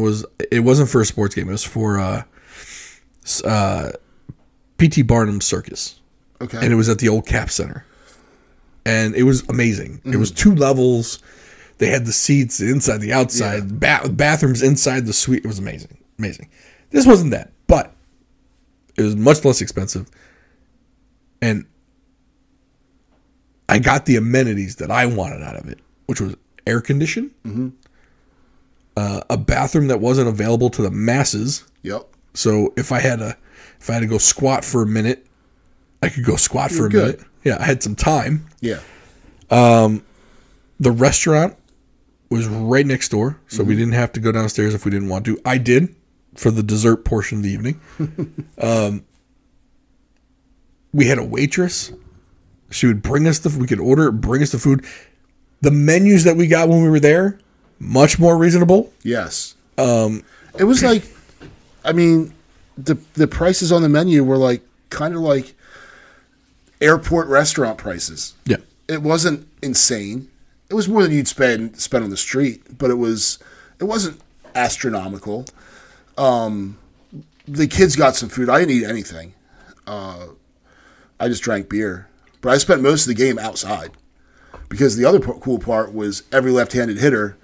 it wasn't for a sports game. It was for P.T. Barnum's Circus. Okay. And it was at the old Cap Center. And it was amazing. Mm-hmm. It was 2 levels. They had the seats inside, the outside, bathrooms inside the suite. It was amazing. Amazing. This wasn't that, but it was much less expensive. And I got the amenities that I wanted out of it, which was air conditioning, a bathroom that wasn't available to the masses. Yep. So if I had to go squat for a minute, I could go squat for a minute. Yeah, I had some time. Yeah. The restaurant was right next door, so we didn't have to go downstairs if we didn't want to. I did for the dessert portion of the evening. We had a waitress. She would bring us we could order, bring us the food. The menus that we got when we were there, much more reasonable. Yes. It was like, I mean, the prices on the menu were like kind of like airport restaurant prices. Yeah. It wasn't insane. It was more than you'd spend on the street, but it wasn't astronomical. The kids got some food. I didn't eat anything. I just drank beer. But I spent most of the game outside because the other cool part was every left-handed hitter,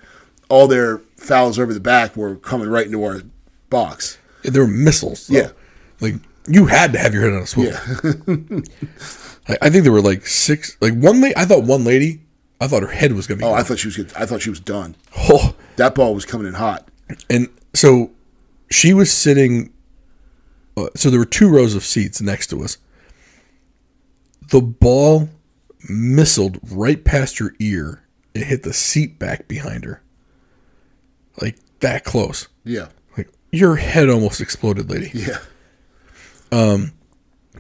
all their fouls over the back were coming right into our box. Yeah, there were missiles. Yeah. Like, you had to have your head on a swivel. Yeah. I think there were like 6. Like, I thought her head was going to be I thought she was good. I thought she was done. Oh. That ball was coming in hot. And so she was sitting. So there were 2 rows of seats next to us. The ball missiled right past her ear and hit the seat back behind her. Like, that close. Yeah. Like, your head almost exploded, lady. Yeah.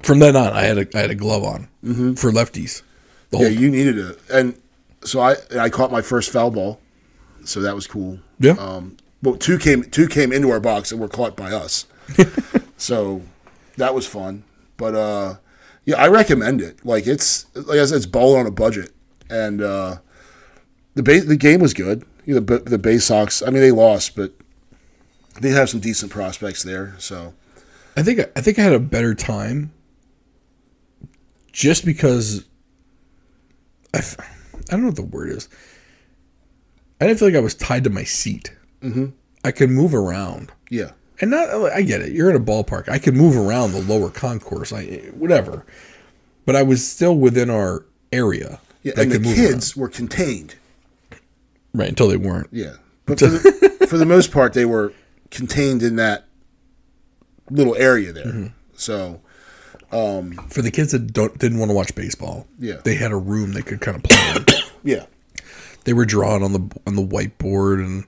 From then on, I had a glove on for lefties. You needed it. And so I caught my first foul ball, so that was cool. Yeah. But two came into our box and were caught by us. So that was fun. But yeah, I recommend it. Like it's ball on a budget, and the game was good. You know, the Bay Sox. I mean, they lost, but they have some decent prospects there. So I think I had a better time just because I don't know what the word is. I didn't feel like I was tied to my seat. Mm-hmm. I could move around. Yeah. And I get it. You're in a ballpark. I could move around the lower concourse. Whatever. But I was still within our area. Yeah, and the kids were contained. Right, until they weren't. Yeah. But for the most part, they were contained in that little area there. Mm-hmm. So... for the kids that didn't want to watch baseball, they had a room they could kind of play in. Yeah. They were drawing on the whiteboard and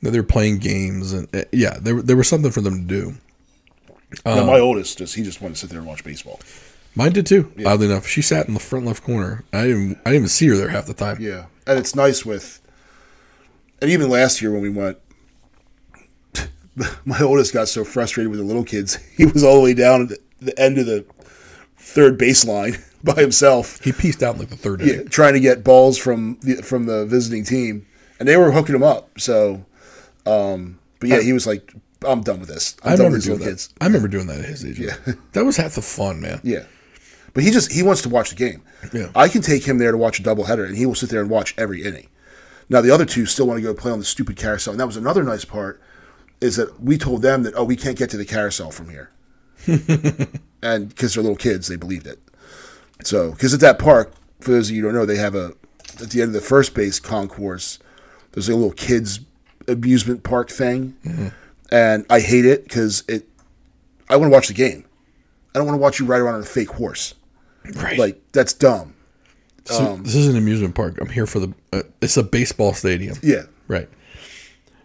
they were playing games and there was something for them to do. Now my oldest he just wanted to sit there and watch baseball. Mine did too. Yeah. Oddly enough, she sat in the front left corner. I didn't even see her there half the time. Yeah, and it's nice and even last year when we went, my oldest got so frustrated with the little kids. He was all the way down at the end of the third baseline by himself. He pieced out in like the third inning. Trying to get balls from the visiting team, and they were hooking him up. So, but yeah, he was like, "I'm done with this. I'm done with these little kids." I remember doing that at his age. Yeah, that was half the fun, man. Yeah, but he wants to watch the game. Yeah, I can take him there to watch a doubleheader, and he will sit there and watch every inning. Now the other two still want to go play on the stupid carousel, and that was another nice part. Is that we told them that we can't get to the carousel from here. And because they're little kids, they believed it. So, because at that park, for those of you who don't know, they have at the end of the first base concourse, there's a little kids amusement park thing. Mm-hmm. And I hate it because I want to watch the game. I don't want to watch you ride around on a fake horse. Right. Like, that's dumb. So this is an amusement park. I'm here for the. It's a baseball stadium. Yeah. Right.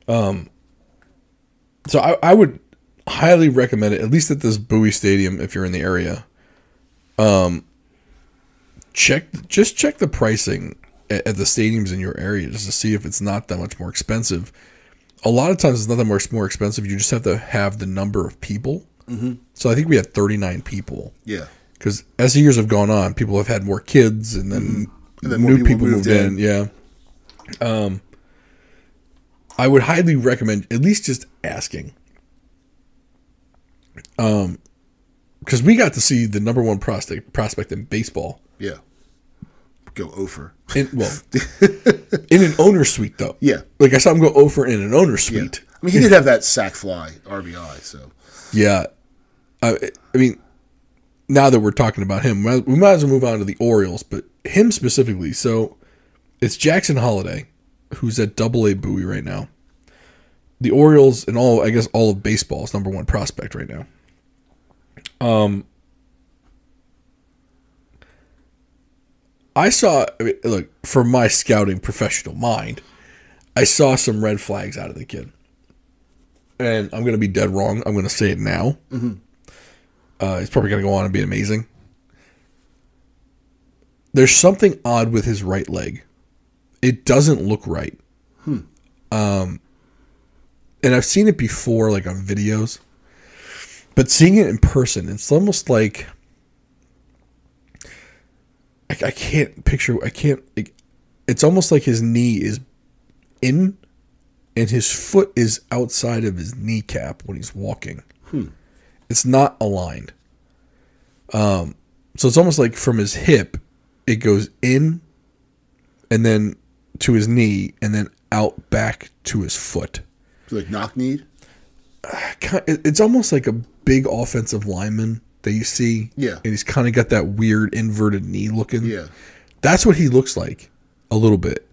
So I would highly recommend it, at least at this Bowie Stadium, if you're in the area. Check the pricing at the stadiums in your area just to see if it's not that much more expensive. A lot of times it's not that much more expensive. You just have to have the number of people. Mm-hmm. So I think we had 39 people. Yeah. Because as the years have gone on, people have had more kids, and then, new people moved in. Yeah. I would highly recommend at least just asking. Because we got to see the number one prospect in baseball. Yeah. Go over. In an owner suite, though. Yeah. Like, I saw him go over in an owner suite. Yeah. I mean, he did have that sack fly RBI, so. Yeah. I mean, now that we're talking about him, we might as well move on to the Orioles, but him specifically. So, it's Jackson Holliday, who's at Double-A Bowie right now. The Orioles and all of baseball is number one prospect right now. I saw, look, for my scouting professional mind, I saw some red flags out of the kid. And I'm going to be dead wrong. I'm going to say it now. Mm-hmm. He's probably going to go on and be amazing. There's something odd with his right leg. It doesn't look right. And I've seen it before, like on videos. But seeing it in person, it's almost like... I can't picture... It's almost like his knee is in, and his foot is outside of his kneecap when he's walking. It's not aligned. So it's almost like from his hip, it goes in, and then to his knee, and then out back to his foot. Like knock-kneed? It's almost like a big offensive lineman that you see. Yeah. And he's kind of got that weird inverted knee looking. Yeah. That's what he looks like a little bit.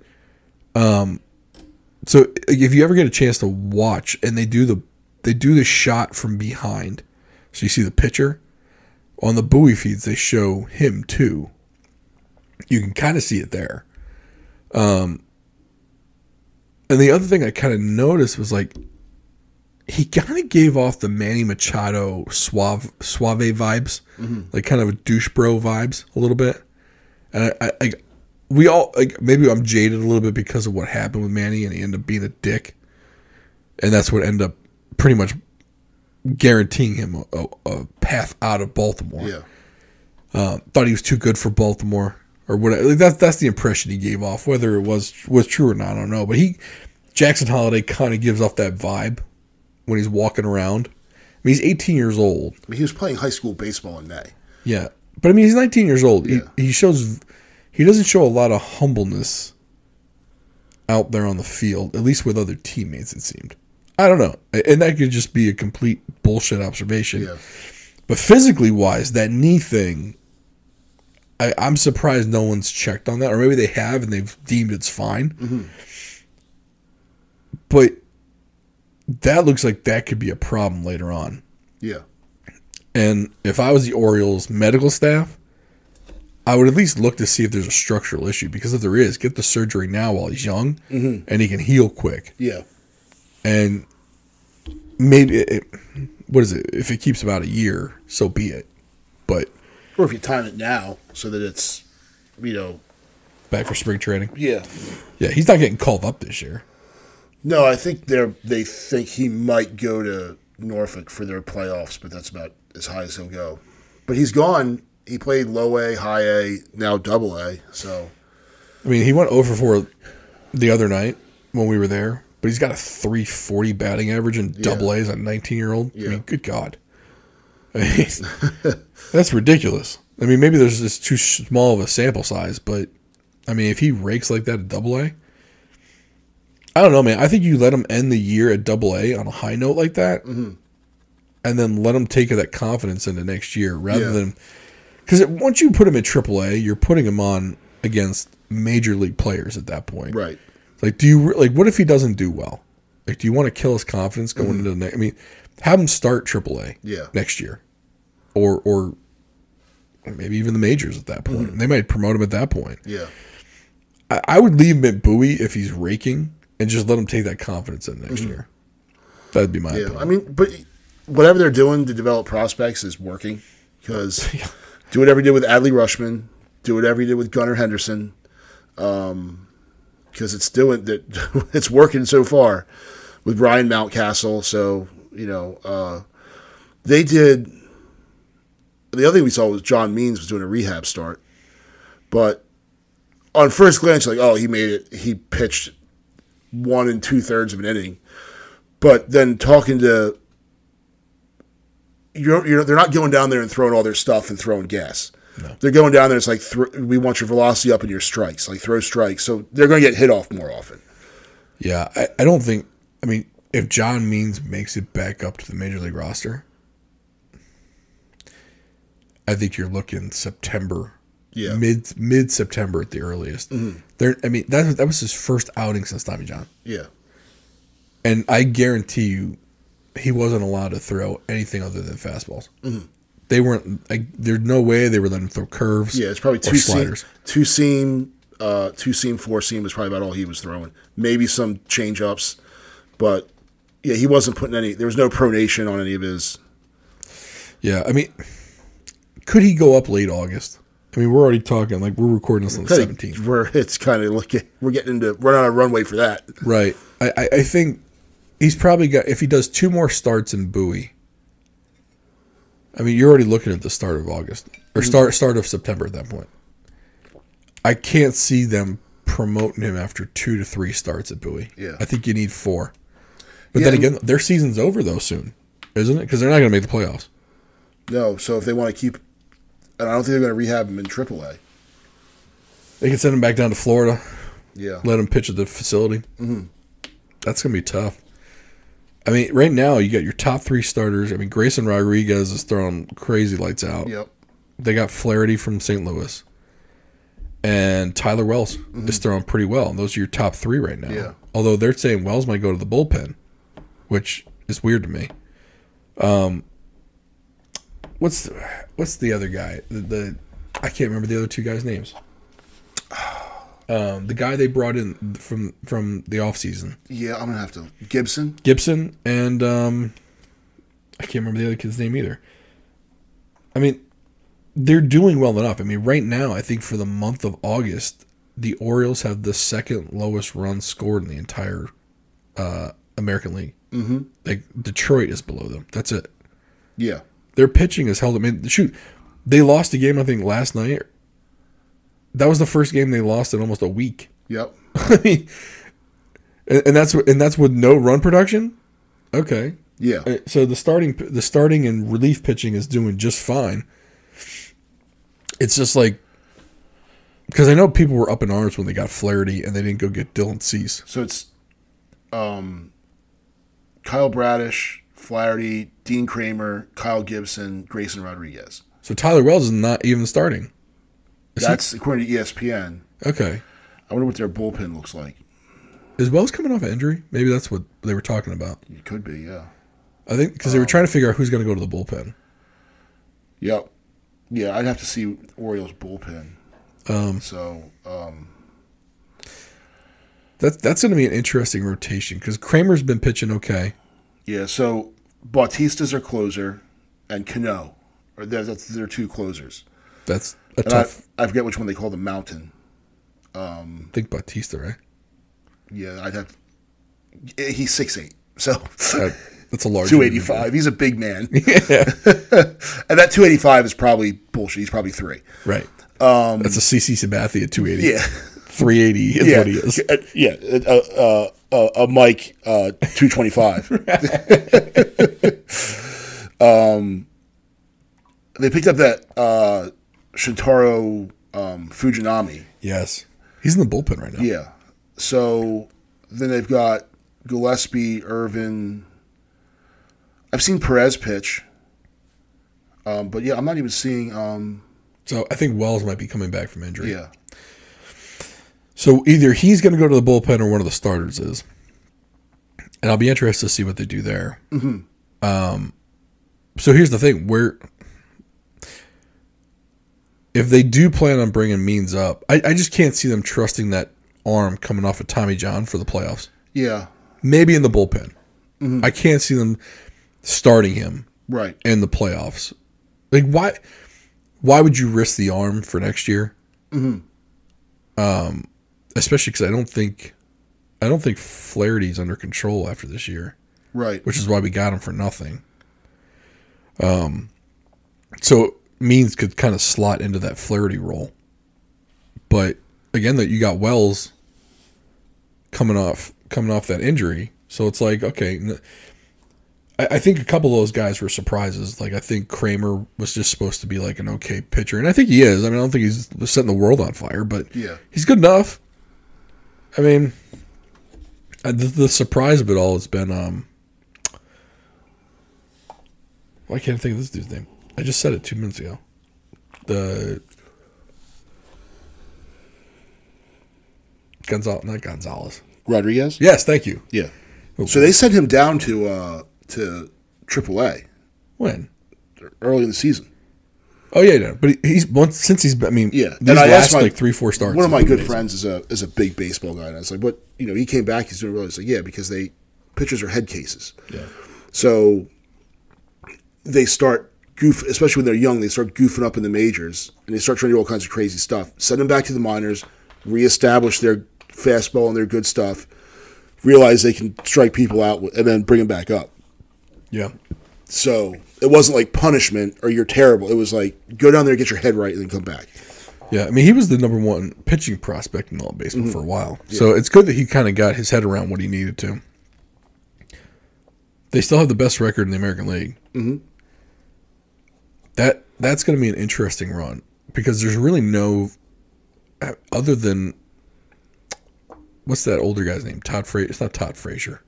So if you ever get a chance to watch, and they do the shot from behind, so you see the pitcher on the Bowie feeds, they show him too. You can kind of see it there. And the other thing I kind of noticed was like he kind of gave off the Manny Machado suave vibes, like kind of a douche bro vibes a little bit. And we all, like, maybe I'm jaded a little bit because of what happened with Manny, and he ended up being a dick, and that's what ended up pretty much guaranteeing him a path out of Baltimore. Yeah. Thought he was too good for Baltimore or whatever. Like that's the impression he gave off. Whether it was true or not, I don't know. But Jackson Holliday kind of gives off that vibe when he's walking around. I mean, he's 18 years old. I mean, he was playing high school baseball in May. Yeah, but I mean, he's 19 years old. Yeah. He doesn't show a lot of humbleness out there on the field, at least with other teammates, it seemed. I don't know. And that could just be a complete bullshit observation. Yeah. But physically wise, that knee thing, I'm surprised no one's checked on that. Or maybe they have and they've deemed it's fine. Mm-hmm. But that looks like that could be a problem later on. Yeah. And if I was the Orioles medical staff, I would at least look to see if there's a structural issue. Because if there is, get the surgery now while he's young, and he can heal quick. Yeah. And maybe, what is it? If it keeps about a year, so be it. But or if you time it now so that it's, back for spring training. Yeah. Yeah, he's not getting called up this year. No, I think they think he might go to Norfolk for their playoffs, but that's about as high as he'll go. But he's gone. He played low A, high A, now double A. So, I mean, he went over 4 the other night when we were there, but he's got a 340 batting average in double A as a 19-year-old. Yeah. I mean, good God. I mean, that's ridiculous. I mean, maybe there's just too small of a sample size, but I mean, if he rakes like that at double A, I don't know, man. I think you let him end the year at double A on a high note like that, and then let him take that confidence into next year rather than. Because once you put him at AAA, you're putting him on against major league players at that point. Right. Like, what if he doesn't do well? Like, do you want to kill his confidence going into the next? I mean, have him start AAA next year, or maybe even the majors at that point. They might promote him at that point. Yeah. I would leave him at Bowie if he's raking and just let him take that confidence in next year. That'd be my opinion. I mean, but whatever they're doing to develop prospects is working because do whatever you did with Adley Rutschman, do whatever you did with Gunnar Henderson, because it's working so far with Brian Mountcastle. So, they did. The other thing we saw was John Means was doing a rehab start, but on first glance, like, oh, he made it. He pitched 1 2/3 of an inning, but then talking to they're not going down there and throwing all their stuff and throwing gas. No. They're going down there. It's like we want your velocity up and your strikes, like throw strikes. So they're going to get hit off more often. Yeah, I don't think. I mean, if John Means makes it back up to the major league roster, I think you're looking September. Yeah, mid September at the earliest. Mm-hmm. I mean, that was his first outing since Tommy John. Yeah, and I guarantee you, he wasn't allowed to throw anything other than fastballs. Mm-hmm. They weren't. There's no way they were letting him throw curves. Yeah, it's probably two sliders, two seam, 4-seam was probably about all he was throwing. Maybe some change ups, but yeah, he wasn't putting any. There was no pronation on any of his. Yeah, I mean, could he go up late August? I mean, we're already talking, like, we're recording this on the 17th. It's kind of like we're getting into running on a runway for that. Right. I think he's probably got, if he does 2 more starts in Bowie, I mean, you're already looking at the start of August, or start of September at that point. I can't see them promoting him after 2 to 3 starts at Bowie. Yeah. I think you need 4. But then again, their season's over, though, soon, isn't it? Because they're not going to make the playoffs. No, so if they want to keep... And I don't think they're going to rehab him in AAA. They can send him back down to Florida. Yeah. Let him pitch at the facility. Mm-hmm. That's going to be tough. I mean, right now, you got your top 3 starters. I mean, Grayson Rodriguez is throwing crazy lights out. Yep. They got Flaherty from St. Louis. And Tyler Wells is throwing pretty well. And those are your top 3 right now. Yeah. Although they're saying Wells might go to the bullpen, which is weird to me. What's the other guy? I can't remember the other 2 guys' names. The guy they brought in from the offseason. Yeah, I'm gonna have to Gibson, and I can't remember the other kid's name either. I mean, they're doing well enough. I mean, right now, I think for the month of August, the Orioles have the 2nd lowest runs scored in the entire American League. Mm-hmm. Like, Detroit is below them. That's it. Yeah. Their pitching is held. I mean, shoot, they lost a game, I think, last night. That was the first game they lost in almost a week. Yep. I mean, and that's with no run production. Okay. Yeah. So the starting and relief pitching is doing just fine. It's just like, because I know people were up in arms when they got Flaherty and they didn't go get Dylan Cease. So it's Kyle Bradish, Flaherty, Dean Kramer, Kyle Gibson, Grayson Rodriguez. So Tyler Wells is not even starting. That's according to ESPN. Okay. I wonder what their bullpen looks like. Is Wells coming off an injury? Maybe that's what they were talking about. It could be, yeah. I think because they were trying to figure out who's going to go to the bullpen. Yep. Yeah, I'd have to see Orioles bullpen. That's going to be an interesting rotation because Kramer's been pitching okay. Yeah, so Bautista's their closer, and Cano, that's their 2 closers. That's a tough. I forget which one they call the Mountain. I think Bautista, right? Yeah, I'd have. He's 6'8", so that's a large. 285. He's a big man. Yeah, and that 285 is probably bullshit. He's probably 3. Right. That's a CC Sabathia at 280. Yeah, 380 is what he is. Yeah, a Mike 225. They picked up that Shintaro Fujinami. Yes. He's in the bullpen right now. Yeah. So then they've got Gillespie, Irvin. I've seen Perez pitch. But yeah, I'm not even seeing. So I think Wells might be coming back from injury. Yeah. So either he's going to go to the bullpen or one of the starters is. And I'll be interested to see what they do there. So here's the thing: if they do plan on bringing Means up, I just can't see them trusting that arm coming off of Tommy John for the playoffs. Yeah. Maybe in the bullpen. I can't see them starting him in the playoffs. Like, why would you risk the arm for next year? Especially because I don't think Flaherty's under control after this year. Right. Which is why we got him for nothing. So Means could kind of slot into that Flaherty role. But again, that you got Wells coming off that injury. So it's like, okay, I think a couple of those guys were surprises. Like, I think Kramer was just supposed to be like an okay pitcher. And I think he is. I mean, I don't think he's setting the world on fire, but he's good enough. I mean, the surprise of it all has been, why can't I think of this dude's name? I just said it 2 minutes ago. Not Gonzalez. Rodriguez? Yes, thank you. Yeah. So they sent him down to AAA. When? Early in the season. Oh yeah, but these and I last asked 3-4 starts. One of my good friends is a big baseball guy, and I was like, "What? He came back. He's doing really." He's like, "Yeah, because pitchers are head cases. Yeah. So they start especially when they're young. They start goofing up in the majors, and they start trying to do all kinds of crazy stuff. Send them back to the minors, reestablish their fastball and their good stuff, realize they can strike people out, and then bring them back up. Yeah. So it wasn't like punishment or you're terrible. It was like, go down there, get your head right, and then come back. Yeah, I mean, he was the number one pitching prospect in all of baseball for a while. Yeah. So it's good that he kind of got his head around what he needed to. They still have the best record in the American League. That's going to be an interesting run because there's really no, other than, what's that older guy's name? Todd Frazier. It's not Todd Frazier.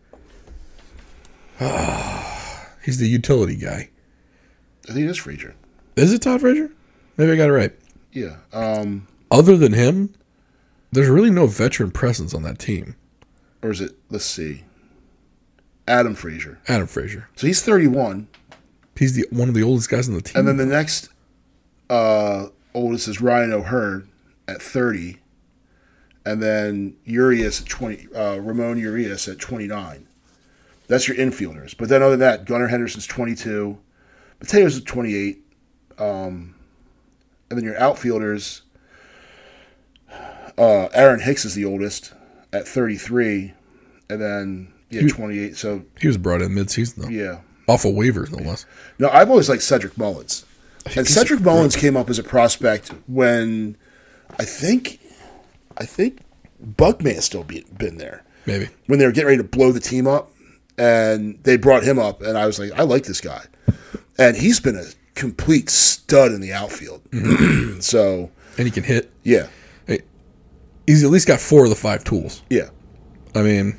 He's the utility guy. I think it is Frazier. Is it Todd Frazier? Maybe I got it right. Yeah. Other than him, there's really no veteran presence on that team. Or is it, let's see, Adam Frazier. Adam Frazier. So he's 31. He's one of the oldest guys on the team. And then the next oldest is Ryan O'Hearn at 30. And then Urias at 20. Ramon Urias at 29. That's your infielders. But then other than that, Gunnar Henderson's 22. Mateo's at 28. And then your outfielders, Aaron Hicks is the oldest at 33. And then, 28. So he was brought in midseason, though. Yeah. Off of waivers, no less. No, I've always liked Cedric Mullins. And Cedric Mullins came up as a prospect when I think Buck may have still been there. Maybe. When they were getting ready to blow the team up, and they brought him up, and I was like, I like this guy. And he's been a complete stud in the outfield. So, and he can hit. Yeah. Hey, he's at least got 4 of the 5 tools. Yeah. I mean,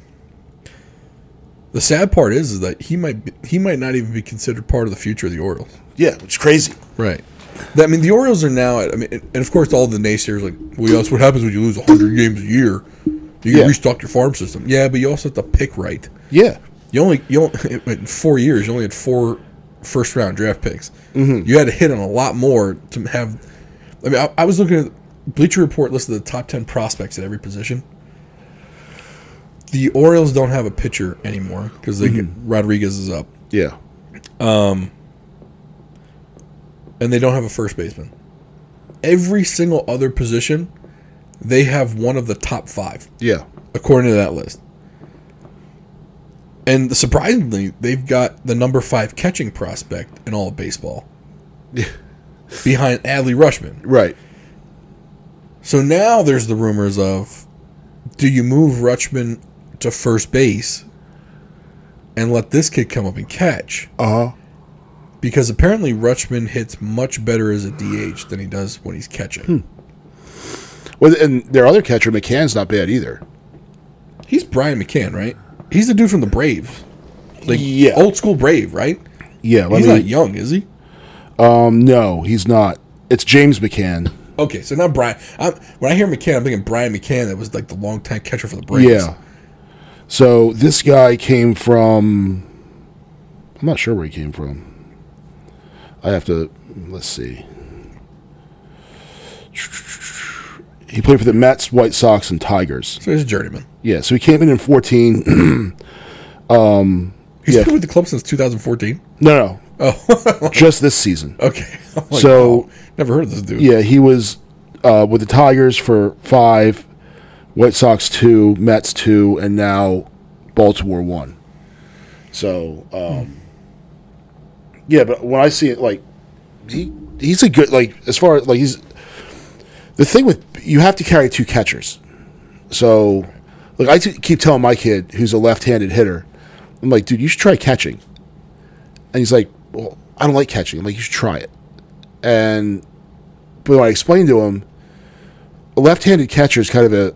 the sad part is that he might not even be considered part of the future of the Orioles. Yeah, which is crazy. Right. I mean, the Orioles are now at, and of course all the naysayers like, well, that's what happens when you lose 100 games a year. You can restock your farm system. Yeah, but you also have to pick right. Yeah. You only in 4 years, you only had 4 first-round draft picks. You had to hit on a lot more to have. I mean, I was looking at Bleacher Report listed the top 10 prospects at every position. The Orioles don't have a pitcher anymore because Rodriguez is up. Yeah. And they don't have a first baseman. Every single other position, they have one of the top 5. Yeah. According to that list. And surprisingly, they've got the number 5 catching prospect in all of baseball. Behind Adley Rutschman. Right. So now there's the rumors of, do you move Rutschman to first base and let this kid come up and catch? Because apparently Rutschman hits much better as a DH than he does when he's catching. Well, and their other catcher, McCann's not bad either. He's Brian McCann, right? He's the dude from the Braves. Old school Brave, right? Yeah. He's not young, is he? No, he's not. It's James McCann. Okay, so not Brian. When I hear McCann, I'm thinking Brian McCann that was like the longtime catcher for the Braves. Yeah. So this guy came from, I'm not sure where he came from. Let's see. He played for the Mets, White Sox, and Tigers. So he's a journeyman. Yeah, so he came in 14. He's been with the club since 2014? No. Oh. Just this season. Okay. So, wow. Never heard of this dude. Yeah, he was with the Tigers for 5, White Sox 2, Mets 2, and now Baltimore 1. So, yeah, but when I see it, like, he's a good, like, as far as, like, he's, the thing with, you have to carry 2 catchers. So, like, I keep telling my kid, who's a left-handed hitter, I'm like, dude, you should try catching. And he's like, well, I don't like catching. I'm like, you should try it. But when I explained to him, a left-handed catcher is kind of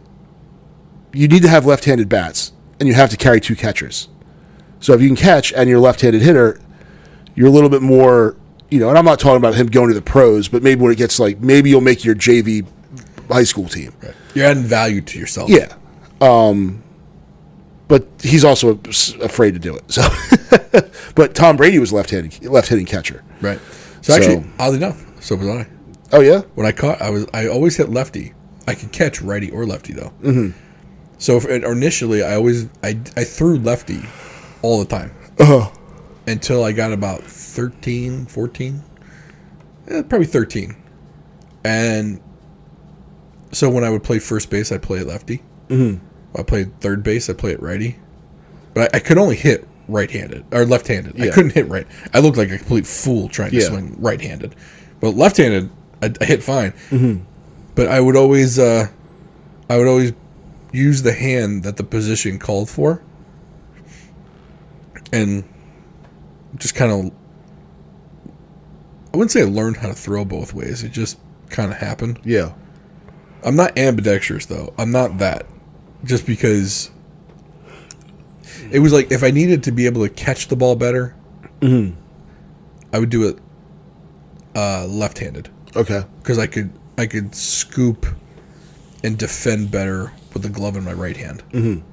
you need to have left-handed bats, and you have to carry 2 catchers. So if you can catch and you're a left-handed hitter, you're a little bit more, and I'm not talking about him going to the pros, but maybe when it gets like, maybe you'll make your JV high school team. Right. You're adding value to yourself. Yeah. But he's also afraid to do it. So, but Tom Brady was left-hitting catcher. Right. So actually, oddly enough, so was I. Oh yeah. When I caught, I always hit lefty. I could catch righty or lefty though. Mm-hmm. So initially, I threw lefty all the time until I got about 13, 14, probably 13, and so when I would play first base, I'd play it lefty. Mm-hmm. I played third base, I play it righty. But I could only hit right-handed, or left-handed. Yeah. I couldn't hit right. I looked like a complete fool trying to swing right-handed. But left-handed, I hit fine. Mm-hmm. But I would always use the hand that the position called for. And just kind of, I wouldn't say I learned how to throw both ways. It just kind of happened. Yeah. I'm not ambidextrous, though. I'm not that. Just because it was like if I needed to be able to catch the ball better, I would do it left-handed. Okay. Because I could scoop and defend better with the glove in my right hand. Mm-hmm.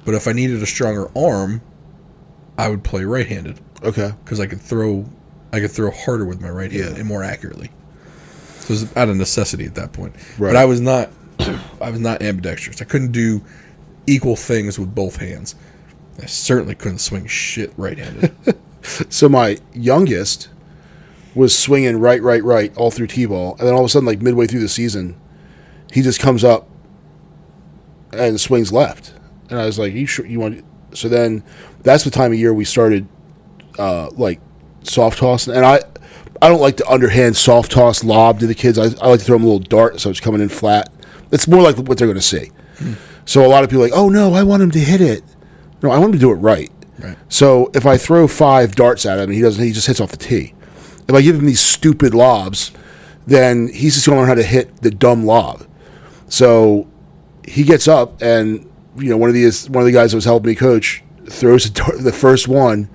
But if I needed a stronger arm, I would play right-handed. Okay. Because I could throw harder with my right hand and more accurately. So it was out of necessity at that point. Right. But I was not ambidextrous. I couldn't do equal things with both hands. I certainly couldn't swing shit right-handed. So my youngest was swinging right all through T-ball, and then all of a sudden, like midway through the season, he just comes up and swings left. And I was like, you want? So then that's the time of year we started like soft tossing, and I don't like to underhand soft toss lob to the kids. I like to throw them a little dart so it's coming in flat. It's more like what they're going to see. So a lot of people are like, oh no, I want him to hit it. No, I want him to do it right. Right. So if I throw 5 darts at him and he just hits off the tee. If I give him these stupid lobs, then he's just going to learn how to hit the dumb lob. So he gets up and one of the guys that was helping me coach throws the first one,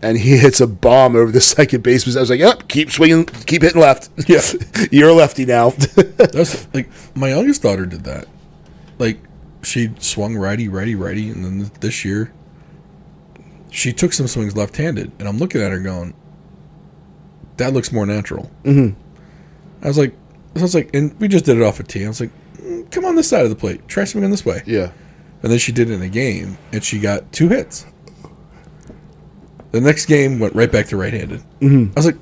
and he hits a bomb over the second baseman. I was like, yep, keep swinging, keep hitting left. Yeah, you're a lefty now. That's like my youngest daughter did that. Like she swung righty, and then this year she took some swings left-handed, and I'm looking at her going, that looks more natural. Mm-hmm. I was like, and we just did it off a tee. I was like, come on this side of the plate, try swinging this way. Yeah. And then she did it in a game, and she got 2 hits. The next game went right back to right-handed. Mm-hmm. I was like,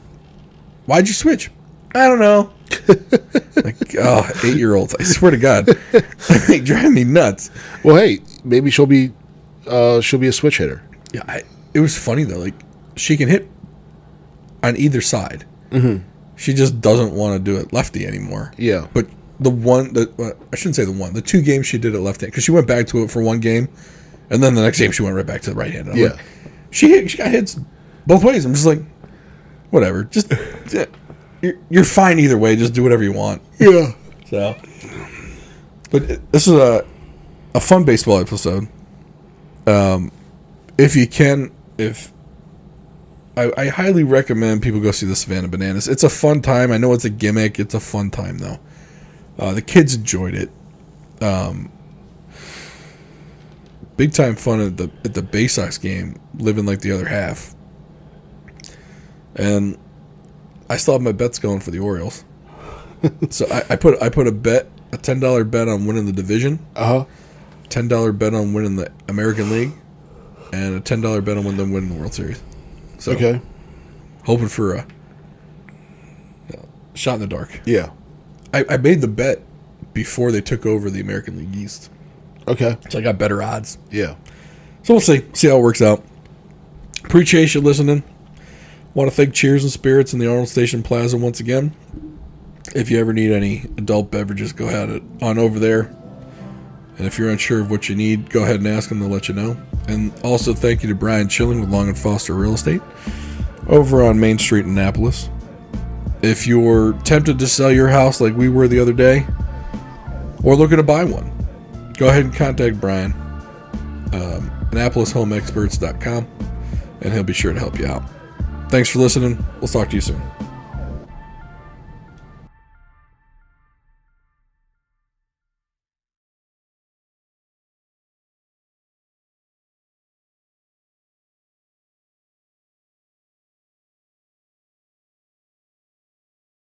why'd you switch? I don't know. Like, 8-year-olds, I swear to God. They drive me nuts. Well, hey, maybe she'll be a switch hitter. Yeah, it was funny, though. Like, she can hit on either side. Mm-hmm. She just doesn't want to do it lefty anymore. Yeah. But I shouldn't say the 2 games she did it left-handed, because she went back to it for 1 game, and then the next game she went right back to the right-handed. Yeah. Like, she got hits both ways. I'm just like, whatever. Just you're fine either way. Just do whatever you want. Yeah. So, but this is a fun baseball episode. If you can, I highly recommend people go see the Savannah Bananas. It's a fun time. I know it's a gimmick. It's a fun time though. The kids enjoyed it. big time fun at the Bay Sox game, living like the other half. And I still have my bets going for the Orioles. So I put a bet, a $10 bet on winning the division. $10 bet on winning the American League, and a $10 bet on them winning the World Series. So okay. Hoping for a shot in the dark. Yeah. I made the bet before they took over the American League East. Okay. So I got better odds. Yeah. So we'll see how it works out. Appreciate you listening. Want to thank Cheers and Spirits in the Arnold Station Plaza once again. If you ever need any adult beverages, go ahead on over there. And if you're unsure of what you need, go ahead and ask them. They'll let you know. And also thank you to Brian Chilling with Long & Foster Real Estate over on Main Street in Annapolis. If you're tempted to sell your house like we were the other day, or looking to buy one, go ahead and contact Brian, AnnapolisHomeExperts.com, and he'll be sure to help you out. Thanks for listening. We'll talk to you soon.